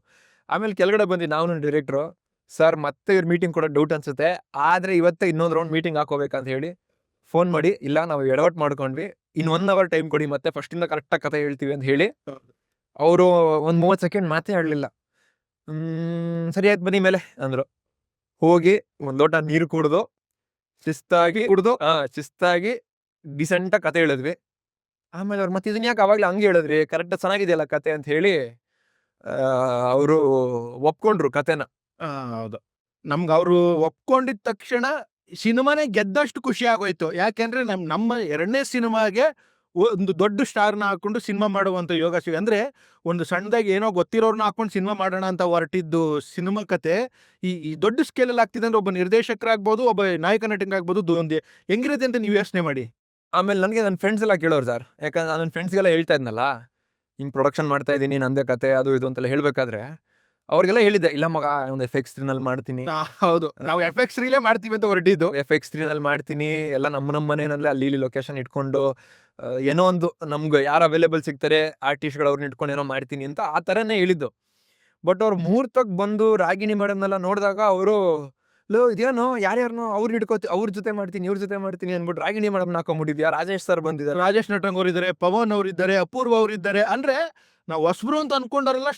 ಆಮೇಲೆ ಕೆಳಗಡೆ ಬಂದು ನಾವು ಡೈರೆಕ್ಟ್ರು, ಸರ್ ಮತ್ತೆ ಇವ್ರು ಮೀಟಿಂಗ್ ಕೊಡೋ ಡೌಟ್ ಅನ್ಸುತ್ತೆ, ಆದ್ರೆ ಇವತ್ತೇ ಇನ್ನೊಂದು ರೌಂಡ್ ಮೀಟಿಂಗ್ ಹಾಕೋಬೇಕಂತ ಹೇಳಿ ಫೋನ್ ಮಾಡಿ, ಇಲ್ಲ ನಾವು ಎಡವಟ್ ಮಾಡ್ಕೊಂಡ್ವಿ, ಇನ್ನು 1 hour ಟೈಮ್ ಕೊಡಿ, ಮತ್ತೆ ಫಸ್ಟಿಂದ ಕರೆಕ್ಟಾಗಿ ಕತೆ ಹೇಳ್ತೀವಿ ಅಂತ ಹೇಳಿ. ಅವರು ಒಂದು 30 ಸೆಕೆಂಡ್ ಮಾತೇ ಆಡಲಿಲ್ಲ. ಸರಿ ಆಯ್ತು ಬನ್ನಿ ಮೇಲೆ ಅಂದ್ರು. ಹೋಗಿ ಒಂದ್ ಲೋಟ ನೀರು ಕುಡ್ದು ಶಿಸ್ತಾಗಿ ಡಿಸೆಂಟಾಗಿ ಕತೆ ಹೇಳಿದ್ವಿ. ಆಮೇಲೆ ಅವ್ರು ಮತ್ತೆ ಇದನ್ನ ಯಾಕೆ ಅವಾಗ್ಲೇ ಹಂಗೆ ಹೇಳಿದ್ರಿ, ಕರೆಕ್ಟ್ ಚೆನ್ನಾಗಿದೆಯಲ್ಲ ಕತೆ ಅಂತ ಹೇಳಿ ಅವರು ಒಪ್ಕೊಂಡ್ರು ಕತೆನ. ಹೌದು, ನಮ್ಗೆ ಅವರು ಒಪ್ಕೊಂಡಿದ ತಕ್ಷಣ ಸಿನಿಮಾನೇ ಗೆದ್ದಷ್ಟು ಖುಷಿ ಆಗೋಯ್ತು. ಯಾಕೆಂದ್ರೆ ನಮ್ಮ 2ನೇ ಸಿನಿಮಾಗೆ ಒಂದು ದೊಡ್ಡ ಸ್ಟಾರ್ನ ಹಾಕೊಂಡು ಸಿನಿಮಾ ಮಾಡುವಂತ ಯೋಗ ಅಂದ್ರೆ ಒಂದು ಸಣ್ಣದಾಗಿ ಏನೋ ಗೊತ್ತಿರೋರ್ನ ಹಾಕೊಂಡು ಸಿನಿಮಾ ಮಾಡೋಣ ಅಂತ ಹೊರಟಿದ್ದು ಸಿನಿಮಾ ಕತೆ ಈ ದೊಡ್ಡ ಸ್ಕೇಲಲ್ಲಿ ಆಗ್ತಿದೆ ಅಂದ್ರೆ ಒಬ್ಬ ನಿರ್ದೇಶಕರಾಗ್ಬೋದು, ಒಬ್ಬ ನಾಯಕ ನಟನಾಗ್ಬೋದು, ಒಂದು ಹೆಂಗಿರುತ್ತೆ ಅಂತ ನೀವು ಯೋಚನೆ ಮಾಡಿ. ಆಮೇಲೆ ನನಗೆ ನನ್ನ ಫ್ರೆಂಡ್ಸ್ ಎಲ್ಲ ಕೇಳೋರು ಸರ್, ಯಾಕಂದ್ರೆ ನನ್ನ ಫ್ರೆಂಡ್ಸ್ಗೆಲ್ಲ ಹೇಳ್ತಾ ಇದ್ನಲ್ಲ, ಹಿಂಗ್ ಪ್ರೊಡಕ್ಷನ್ ಮಾಡ್ತಾ ಇದೀನಿ, ನಂದೇ ಕತೆ ಅದು ಇದು ಅಂತೆಲ್ಲ ಹೇಳ್ಬೇಕಾದ್ರೆ ಅವ್ರಿಗೆಲ್ಲ ಹೇಳಿದ್ದೆ, ಇಲ್ಲ ಮಗ ಒಂದು FX3 ನಲ್ಲಿ ಮಾಡ್ತೀನಿ, ಹೌದು, ನಾವು FX3 ಮಾಡ್ತೀವಿ ಅಂತ ಹೊರಟಿದ್ದು. FX3 ನಲ್ಲಿ ಮಾಡ್ತೀನಿ, ಎಲ್ಲ ನಮ್ಮ ಮನೆಯಲ್ಲಿ ಅಲ್ಲಿ ಇಲ್ಲಿ ಲೊಕೇಶನ್ ಇಟ್ಕೊಂಡು ಏನೋ ಒಂದು ನಮ್ಗೆ ಯಾರು ಅವೈಲೇಬಲ್ ಸಿಗ್ತಾರೆ ಆರ್ಟಿಸ್ಟ್ಗಳು ಅವ್ರನ್ನ ಇಟ್ಕೊಂಡು ಏನೋ ಮಾಡ್ತೀನಿ ಅಂತ ಆ ಥರನೇ ಹೇಳಿದ್ದು. ಬಟ್ ಅವ್ರು ಮುಹೂರ್ತಕ್ಕೆ ಬಂದು ರಾಗಿಣಿ ಮೇಡಮ್ನೆಲ್ಲ ನೋಡಿದಾಗ ಅವರು ಇದೇನೋ ಯಾರ್ಯಾರನೋ ಅವ್ರ ಜೊತೆ ಮಾಡ್ತೀನಿ ಇವ್ರ ಜೊತೆ ಮಾಡ್ತೀನಿ ಅಂದ್ಬಿಟ್ಟು ರಾಗಿಣಿ ಮೇಡಮ್ ಹಾಕೊಂಡ್ಬಿಟ್ಟಿದ್ಯಾ, ರಾಜೇಶ್ ಸರ್ ಬಂದಿದ್ದಾರೆ, ರಾಜೇಶ್ ನಟರಂಗ್ ಅವರಿದ್ದಾರೆ, ಪವನ್ ಅವರಿದ್ದಾರೆ, ಅಪೂರ್ವ ಅವರಿದ್ದಾರೆ. ಅಂದ್ರೆ ನಾವು ಹೊಸಬ್ರು ಅಂತ ಅನ್ಕೊಂಡವರೆಲ್ಲ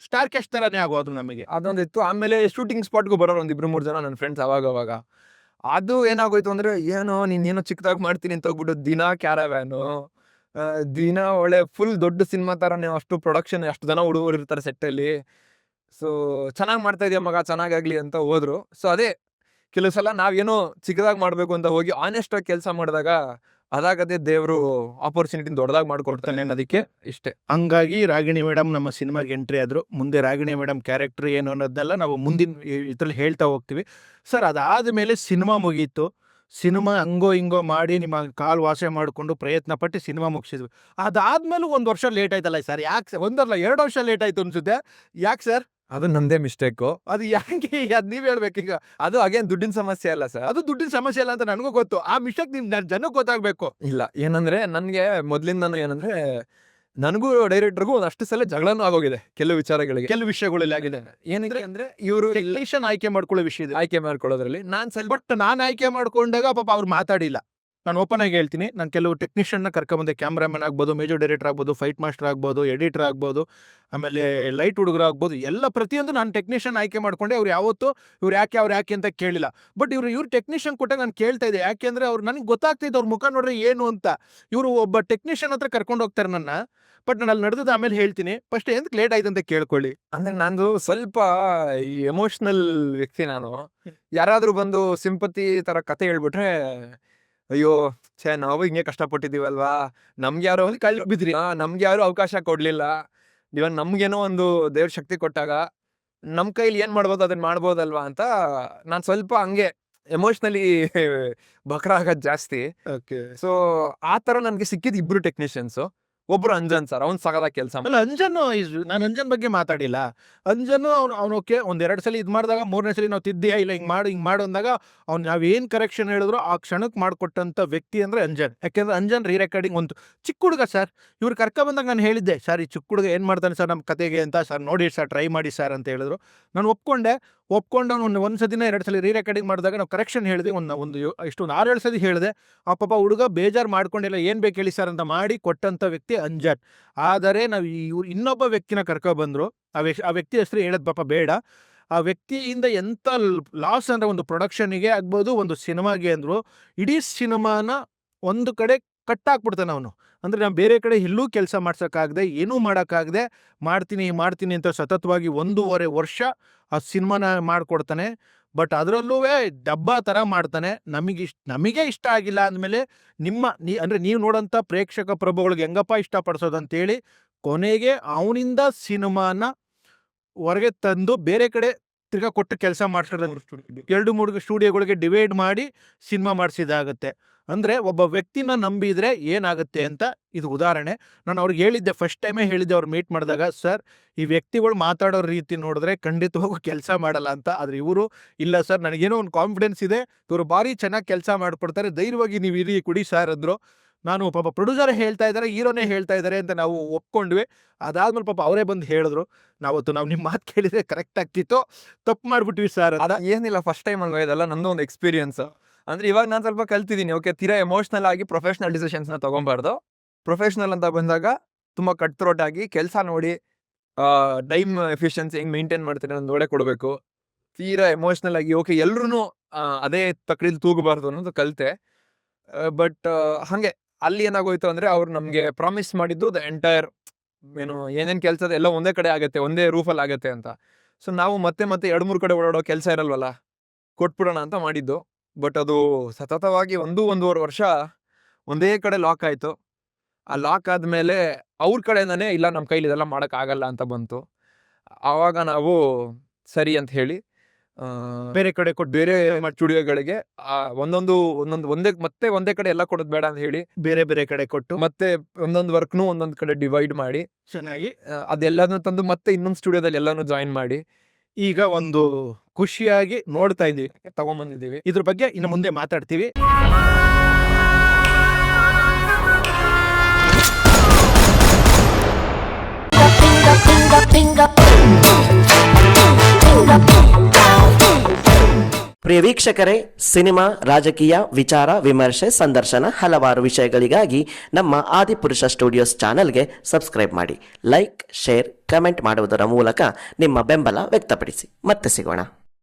ಸ್ಟಾರ್ ಕ್ಯಾಸ್ಟ್ ತರಾನೇ ಆಗೋದು ನಮಗೆ. ಅದೊಂದಿತ್ತು. ಆಮೇಲೆ ಶೂಟಿಂಗ್ ಸ್ಪಾಟ್ಗೂ ಬರೋರು ಒಂದ್ 2-3 ಜನ ನನ್ನ ಫ್ರೆಂಡ್ಸ್ ಅವಾಗ. ಅದು ಏನಾಗೋಯ್ತು ಅಂದ್ರೆ, ಏನೋ ನೀನೇನೋ ಚಿಕ್ಕದಾಗಿ ಮಾಡ್ತೀನಿ ಅಂತ ಹೋಗ್ಬಿಟ್ಟು ದಿನ ಕ್ಯಾರವ್ಯಾನು, ದಿನ ಒಳ್ಳೆ ಫುಲ್ ದೊಡ್ಡ ಸಿನಿಮಾ ತರನೇ ಅಷ್ಟು ಪ್ರೊಡಕ್ಷನ್, ಅಷ್ಟು ಜನ ಹುಡುಗರು ಇರ್ತಾರೆ ಸೆಟ್ಟಲ್ಲಿ. ಸೊ ಚೆನ್ನಾಗಿ ಮಾಡ್ತಾ ಇದೆಯಾ ಮಗ, ಚೆನ್ನಾಗಾಗ್ಲಿ ಅಂತ ಹೋದ್ರು. ಸೊ ಅದೇ ಕೆಲವು ಸಲ ನಾವೇನೋ ಚಿಕ್ಕದಾಗಿ ಮಾಡ್ಬೇಕು ಅಂತ ಹೋಗಿ ಆನೆಸ್ಟ್ ಆಗಿ ಕೆಲಸ ಮಾಡಿದಾಗ ಅದಾಗದೇ ದೇವರು ಆಪರ್ಚುನಿಟಿ ದೊಡ್ಡದಾಗಿ ಮಾಡ್ಕೊಡ್ತಾನೆ ಅನ್ನೋದಕ್ಕೆ ಇಷ್ಟೇ. ಹಂಗಾಗಿ ರಾಗಿಣಿ ಮೇಡಮ್ ನಮ್ಮ ಸಿನಿಮಾಗೆ ಎಂಟ್ರಿ ಆದ್ರು. ಮುಂದೆ ರಾಗಿಣಿ ಮೇಡಮ್ ಕ್ಯಾರೆಕ್ಟರ್ ಏನು ಅನ್ನೋದನ್ನೆಲ್ಲ ನಾವು ಮುಂದಿನ ಇದ್ರಲ್ಲಿ ಹೇಳ್ತಾ ಹೋಗ್ತೀವಿ ಸರ್. ಅದಾದ್ಮೇಲೆ ಸಿನಿಮಾ ಮುಗೀತು. ಸಿನಿಮಾ ಹಂಗೋ ಹಿಂಗೋ ಮಾಡಿ ನಿಮ್ಮ ಕಾಲು ವಾಸೆ ಮಾಡಿಕೊಂಡು ಪ್ರಯತ್ನ ಪಟ್ಟು ಸಿನಿಮಾ ಮುಗಿಸಿದ್ವಿ. ಅದಾದ್ಮೇಲೆ 1 ವರ್ಷ ಲೇಟ್ ಆಯ್ತಲ್ಲ ಸರ್, ಯಾಕೆ? 2 ವರ್ಷ ಲೇಟ್ ಆಯ್ತು ಅನ್ಸುತ್ತೆ. ಯಾಕೆ ಸರ್? ಅದು ನಂದೇ ಮಿಸ್ಟೇಕು. ಅದು ಯಾಕೆ? ಅದು ನೀವ್ ಹೇಳ್ಬೇಕೀಗ. ಅದು ಅಗೇನ್ ದುಡ್ಡಿನ ಸಮಸ್ಯೆ ಅಲ್ಲ ಸರ್, ಅದು ದುಡ್ಡಿನ ಸಮಸ್ಯೆ ಇಲ್ಲ ಅಂತ ನನಗೂ ಗೊತ್ತು. ಆ ಮಿಸ್ಟೇಕ್ ಜನಕ್ಕೆ ಗೊತ್ತಾಗ್ಬೇಕು. ಇಲ್ಲ ಏನಂದ್ರೆ ನನ್ಗೆ ಮೊದ್ಲಿಂದಾನು ಏನಂದ್ರೆ ನನಗೂ ಡೈರೆಕ್ಟರ್ಗೂ ಅಷ್ಟು ಸಲ ಜಗಳನೂ ಆಗೋಗಿದೆ ಕೆಲವು ವಿಚಾರಗಳಿಗೆ, ಕೆಲವು ವಿಷಯಗಳಲ್ಲಿ ಆಗಿದೆ. ಏನಕ್ಕೆ ಅಂದ್ರೆ ಇವರು ಟೆಕ್ನಿಷಿಯನ್ ಆಯ್ಕೆ ಮಾಡ್ಕೊಳ್ಳೋ ವಿಷಯ ಆಯ್ಕೆ ಮಾಡ್ಕೊಳ್ಳೋದ್ರಲ್ಲಿ ನಾನ್ ಸ್ವಲ್ಪ ಬಟ್ ನಾನು ಆಯ್ಕೆ ಮಾಡ್ಕೊಂಡಾಗ ಪಾಪ ಅವ್ರು ಮಾತಾಡಿಲ್ಲ. ನಾನು ಓಪನ್ ಆಗಿ ಹೇಳ್ತೀನಿ, ನಾನು ಕೆಲವು ಟೆಕ್ನಿಷಿಯನ್ ನ ಕರ್ಕೊಂಬಂದೆ. ಕ್ಯಾಮ್ರಾಮನ್ ಆಗ್ಬೋದು, ಮೇಜರ್ ಡೈರೆಕ್ಟರ್ ಆಗ್ಬೋದು, ಫೈಟ್ ಮಾಸ್ಟರ್ ಆಗ್ಬೋದು, ಎಡಿಟರ್ ಆಗ್ಬೋದು, ಆಮೇಲೆ ಲೈಟ್ ಹುಡುಗರು ಆಗ್ಬೋದು, ಎಲ್ಲ ಪ್ರತಿಯೊಂದು ನಾನು ಟೆಕ್ನಿಷಿಯನ್ ಆಯ್ಕೆ ಮಾಡ್ಕೊಂಡೆ. ಅವ್ರು ಯಾವತ್ತು ಅವ್ರು ಯಾಕೆ ಅಂತ ಕೇಳಿಲ್ಲ. ಬಟ್ ಇವ್ರು ಟೆಕ್ನಿಷಿಯನ್ ಕೊಟ್ಟಾಗ ನಾನು ಕೇಳ್ತಾ ಇದ್ದೆ, ಯಾಕೆಂದ್ರೆ ಅವ್ರು ನನಗೆ ಗೊತ್ತಾಗ್ತಿದ್ದು ಅವ್ರ ಮುಖ ನೋಡ್ರೆ ಏನು ಅಂತ. ಇವರು ಒಬ್ಬ ಟೆಕ್ನಿಷಿಯನ್ ಹತ್ರ ಕರ್ಕೊಂಡು ಹೋಗ್ತಾರೆ ನನ್ನ. ಬಟ್ ನಾನು ಅಲ್ಲಿ ನಡೆದ ಆಮೇಲೆ ಹೇಳ್ತೀನಿ. ಫಸ್ಟ್ ಎಂತ ಲೇಟ್ ಆಯ್ತು ಅಂತ ಕೇಳ್ಕೊಳ್ಳಿ. ಅಂದ್ರೆ ನಂದು ಸ್ವಲ್ಪ ಈ ಎಮೋಷನಲ್ ವ್ಯಕ್ತಿ ನಾನು. ಯಾರಾದ್ರೂ ಬಂದು ಸಿಂಪತಿ ತರ ಕತೆ ಹೇಳ್ಬಿಟ್ರೆ, ಅಯ್ಯೋ ನಾವು ಹಿಂಗೆ ಕಷ್ಟಪಟ್ಟಿದೀವಲ್ವಾ, ನಮ್ಗೆ ಯಾರೋ ಕಳ್ಳಿ ಬಿದ್ರಿ, ನಮ್ಗೆ ಯಾರು ಅವಕಾಶ ಕೊಡ್ಲಿಲ್ಲ, ಇವಾಗ ನಮ್ಗೇನೋ ಒಂದು ದೇವ್ರ ಶಕ್ತಿ ಕೊಟ್ಟಾಗ ನಮ್ ಕೈಲಿ ಏನ್ ಮಾಡ್ಬೋದು ಅದನ್ನ ಮಾಡ್ಬೋದಲ್ವಾ ಅಂತ ನಾನ್ ಸ್ವಲ್ಪ ಹಂಗೆ ಎಮೋಷನಲಿ ಬಕ್ರ ಆಗೋದ್ ಜಾಸ್ತಿ. ಸೊ ಆ ತರ ನನ್ಗೆ ಸಿಕ್ಕಿದ್ 2 ಟೆಕ್ನಿಷಿಯನ್ಸ್. ಒಬ್ರು ಅಂಜನ್ ಸರ್, ಅವ್ನು ಸಗದಾಗಿ ಕೆಲಸ. ಅಲ್ಲ, ನಾನು ಅಂಜನ್ ಬಗ್ಗೆ ಮಾತಾಡಿಲ್ಲ. ಅಂಜನು ಅವ್ನು ಓಕೆ, 1-2 ಸಲ ಇದು ಮಾಡಿದಾಗ 3ನೇ ಸಲ ನಾವು ತಿದ್ದಿಯಾ ಇಲ್ಲ ಹಿಂಗ್ ಮಾಡು ಅಂದಾಗ ಅವ್ನು ನಾವೇನ್ ಕರೆಕ್ಷನ್ ಹೇಳಿದ್ರು ಆ ಕ್ಷಣಕ್ಕೆ ಮಾಡ್ಕೊಟ್ಟಂತ ವ್ಯಕ್ತಿ ಅಂದ್ರೆ ಅಂಜನ್. ಯಾಕೆಂದ್ರೆ ಅಂಜನ್ ರೀ ರೆಕಾರ್ಡಿಂಗ್ ಒಂದು ಚಿಕ್ಕ ಹುಡುಗ ಸರ್. ಇವ್ರು ಕರ್ಕ ಬಂದಾಗ ನಾನು ಹೇಳಿದ್ದೆ, ಸರ್ ಈ ಚಿಕ್ಕ ಹುಡುಗ ಏನ್ ಮಾಡ್ತಾನೆ ಸರ್ ನಮ್ಮ ಕತೆಗೆ ಅಂತ. ಸರ್ ನೋಡಿ ಸರ್, ಟ್ರೈ ಮಾಡಿ ಸರ್ ಅಂತ ಹೇಳಿದ್ರು. ನಾನು ಒಪ್ಕೊಂಡು ಅವ್ನು 1 ಸತಿನ 2 ಸಲ ರೀ ರೆಕಾರ್ಡಿಂಗ್ ಮಾಡಿದಾಗ ನಾವು ಕರೆಕ್ಷನ್ ಹೇಳಿದೆ. ಒಂದು 6-7 ಸತಿ ಹೇಳಿದೆ. ಆ ಪಾಪ ಹುಡುಗ ಬೇಜಾರು ಮಾಡ್ಕೊಂಡಿಲ್ಲ, ಏನ್ ಬೇಕು ಹೇಳಿ ಸರ್ ಅಂತ ಮಾಡಿ ಕೊಟ್ಟಂತ ವ್ಯಕ್ತಿ ಅಂಜನ್. ಆದರೆ ನಾವು ಇವ್ರು ಇನ್ನೊಬ್ಬ ವ್ಯಕ್ತಿನ ಕರ್ಕೊ ಬಂದ್ರು. ಆ ವ್ಯಕ್ತಿ ಹೆಸರು ಹೇಳೋದು ಪಾಪ ಬೇಡ. ಆ ವ್ಯಕ್ತಿಯಿಂದ ಎಂತ ಲಾಸ್ ಅಂದ್ರೆ ಒಂದು ಪ್ರೊಡಕ್ಷನ್ಗೆ ಆಗ್ಬೋದು, ಒಂದು ಸಿನಿಮಾಗೆ ಅಂದ್ರು, ಇಡೀ ಸಿನಿಮಾನ ಒಂದು ಕಡೆ ಕಟ್ಟಾಕ್ಬಿಡ್ತಾನೆ ಅವನು. ಅಂದ್ರೆ ನಾವು ಬೇರೆ ಕಡೆ ಎಲ್ಲೂ ಕೆಲಸ ಮಾಡ್ಸೋಕ್ಕಾಗದೆ, ಏನೂ ಮಾಡೋಕ್ಕಾಗದೆ, ಮಾಡ್ತೀನಿ ಅಂತ ಸತತವಾಗಿ 1.5 ವರ್ಷ ಆ ಸಿನಿಮಾನ ಮಾಡಿಕೊಡ್ತಾನೆ. ಬಟ್ ಅದರಲ್ಲೂ ಡಬ್ಬಾ ಥರ ಮಾಡ್ತಾನೆ. ನಮಗೆ ಇಷ್ಟ ಆಗಿಲ್ಲ ಅಂದಮೇಲೆ ಅಂದರೆ ನೀವು ನೋಡೋಂಥ ಪ್ರೇಕ್ಷಕ ಪ್ರಭುಗಳಿಗೆ ಹೆಂಗಪ್ಪ ಇಷ್ಟಪಡಿಸೋದಂತೇಳಿ ಕೊನೆಗೆ ಅವನಿಂದ ಸಿನಿಮಾನ ಹೊರಗೆ ತಂದು ಬೇರೆ ಕಡೆ ತಿರ್ಗಾ ಕೊಟ್ಟು ಕೆಲಸ ಮಾಡಿಸೋದು. 2-3 ಸ್ಟುಡಿಯೋಗಳಿಗೆ ಡಿವೈಡ್ ಮಾಡಿ ಸಿನಿಮಾ ಮಾಡಿಸಿದಾಗತ್ತೆ. ಅಂದರೆ ಒಬ್ಬ ವ್ಯಕ್ತಿನ ನಂಬಿದ್ರೆ ಏನಾಗುತ್ತೆ ಅಂತ ಇದು ಉದಾಹರಣೆ. ನಾನು ಅವ್ರಿಗೆ ಹೇಳಿದ್ದೆ, ಫಸ್ಟ್ ಟೈಮೇ ಹೇಳಿದ್ದೆ ಅವ್ರು ಮೀಟ್ ಮಾಡಿದಾಗ, ಸರ್ ಈ ವ್ಯಕ್ತಿಗಳು ಮಾತಾಡೋ ರೀತಿ ನೋಡಿದ್ರೆ ಖಂಡಿತವಾಗೂ ಕೆಲಸ ಮಾಡಲ್ಲ ಅಂತ. ಆದರೆ ಇವರು ಇಲ್ಲ ಸರ್, ನನಗೇನೋ ಒಂದು ಕಾನ್ಫಿಡೆನ್ಸ್ ಇದೆ, ಇವರು ಭಾರಿ ಚೆನ್ನಾಗಿ ಕೆಲಸ ಮಾಡಿಕೊಡ್ತಾರೆ, ಧೈರ್ಯವಾಗಿ ನೀವು ಇರಿ ಕುಡಿ ಸರ್ ಅಂದರು. ನಾನು ಪಾಪ ಪ್ರೊಡ್ಯೂಸರೇ ಹೇಳ್ತಾ ಇದ್ದಾರೆ, ಹೀರೋನೇ ಹೇಳ್ತಾ ಇದ್ದಾರೆ ಅಂತ ನಾವು ಒಪ್ಕೊಂಡ್ವಿ. ಅದಾದ್ಮೇಲೆ ಪಾಪ ಅವರೇ ಬಂದು ಹೇಳಿದ್ರು, ನಾವು ನಿಮ್ಮ ಮಾತು ಕೇಳಿದ್ರೆ ಕರೆಕ್ಟ್ ಆಗ್ತಿತ್ತು, ತಪ್ಪು ಮಾಡ್ಬಿಟ್ವಿ ಸರ್. ಏನಿಲ್ಲ, ಫಸ್ಟ್ ಟೈಮ್ ಅಲ್ವಾ ಇದೆಲ್ಲ, ನಂದು ಒಂದು ಎಕ್ಸ್ಪೀರಿಯನ್ಸ್. ಅಂದ್ರೆ ಇವಾಗ ನಾನು ಸ್ವಲ್ಪ ಕಲ್ತಿದ್ದೀನಿ. ಓಕೆ, ತೀರಾ ಎಮೋಷನಲ್ ಆಗಿ ಪ್ರೊಫೆಷನಲ್ ಡಿಸಿಷನ್ಸ್ನ ತಗೊಬಾರ್ದು. ಪ್ರೊಫೆಷನಲ್ ಅಂತ ಬಂದಾಗ ತುಂಬ ಕಟ್ ಥ್ರೋಟ್ ಆಗಿ ಕೆಲಸ ನೋಡಿ ಟೈಮ್ ಎಫಿಷಿಯನ್ಸಿ ಹೆಂಗೆ ಮೇಂಟೈನ್ ಮಾಡ್ತೀನಿ ಅನ್ನೋದು ನೋಡೇ ಕೊಡಬೇಕು. ತೀರಾ ಎಮೋಷ್ನಲ್ ಆಗಿ ಓಕೆ ಎಲ್ಲರೂ ಅದೇ ತಕ್ಕಡಿಲಿ ತೂಗಬಾರ್ದು ಅನ್ನೋದು ಕಲಿತೆ. ಬಟ್ ಹಾಗೆ ಅಲ್ಲಿ ಏನಾಗೋಯ್ತು ಅಂದರೆ ಅವ್ರು ನಮಗೆ ಪ್ರಾಮಿಸ್ ಮಾಡಿದ್ದು ದ ಎಂಟೈರ್ ಏನೇನು ಕೆಲಸದ ಎಲ್ಲ ಒಂದೇ ಕಡೆ ಆಗುತ್ತೆ, ಒಂದೇ ರೂಫಲ್ಲಿ ಆಗುತ್ತೆ ಅಂತ. ಸೊ ನಾವು ಮತ್ತೆ 2-3 ಕಡೆ ಓಡಾಡೋ ಕೆಲಸ ಇರಲ್ವಲ್ಲ, ಕೊಟ್ಬಿಡೋಣ ಅಂತ ಮಾಡಿದ್ದು. ಬಟ್ ಅದು ಸತತವಾಗಿ 1-1.5 ವರ್ಷ ಒಂದೇ ಕಡೆ ಲಾಕ್ ಆಯಿತು. ಆ ಲಾಕ್ ಆದಮೇಲೆ ಅವ್ರ ಕಡೆಯಿಂದನೇ ಇಲ್ಲ ನಮ್ಮ ಕೈಲಿ ಇದೆಲ್ಲ ಮಾಡೋಕ್ಕಾಗಲ್ಲ ಅಂತ ಬಂತು. ಆವಾಗ ನಾವು ಸರಿ ಅಂತ ಹೇಳಿ ಬೇರೆ ಕಡೆ ಕೊಟ್ಟು ಬೇರೆ ಸ್ಟುಡಿಯೋಗಳಿಗೆ ಒಂದೇ ಕಡೆ ಎಲ್ಲ ಕೊಡೋದು ಬೇಡ ಅಂತ ಹೇಳಿ ಬೇರೆ ಬೇರೆ ಕಡೆ ಕೊಟ್ಟು ಮತ್ತೆ ಒಂದೊಂದು ವರ್ಕ್ನು ಒಂದೊಂದ್ ಕಡೆ ಡಿವೈಡ್ ಮಾಡಿ ಚೆನ್ನಾಗಿ ಅದೆಲ್ಲಾನು ತಂದು ಮತ್ತೆ ಇನ್ನೊಂದು ಸ್ಟುಡಿಯೋದಲ್ಲಿ ಎಲ್ಲಾನು ಜಾಯಿನ್ ಮಾಡಿ ಈಗ ಒಂದು ಖುಷಿಯಾಗಿ ನೋಡ್ತಾ ಇದೀವಿ. ತಗೊಂಡ್ಬಂದಿದ್ದೀವಿ. ಇದ್ರ ಬಗ್ಗೆ ಇನ್ನು ಮುಂದೆ ಮಾತಾಡ್ತೀವಿ. ಪ್ರಿಯ ವೀಕ್ಷಕರೇ, ಸಿನಿಮಾ, ರಾಜಕೀಯ, ವಿಚಾರ, ವಿಮರ್ಶೆ, ಸಂದರ್ಶನ ಹಲವಾರು ವಿಷಯಗಳಿಗಾಗಿ ನಮ್ಮ ಆದಿಪುರುಷ ಸ್ಟುಡಿಯೋಸ್ ಚಾನಲ್ಗೆ ಸಬ್ಸ್ಕ್ರೈಬ್ ಮಾಡಿ. ಲೈಕ್, ಶೇರ್, ಕಮೆಂಟ್ ಮಾಡುವುದರ ಮೂಲಕ ನಿಮ್ಮ ಬೆಂಬಲ ವ್ಯಕ್ತಪಡಿಸಿ. ಮತ್ತೆ ಸಿಗೋಣ.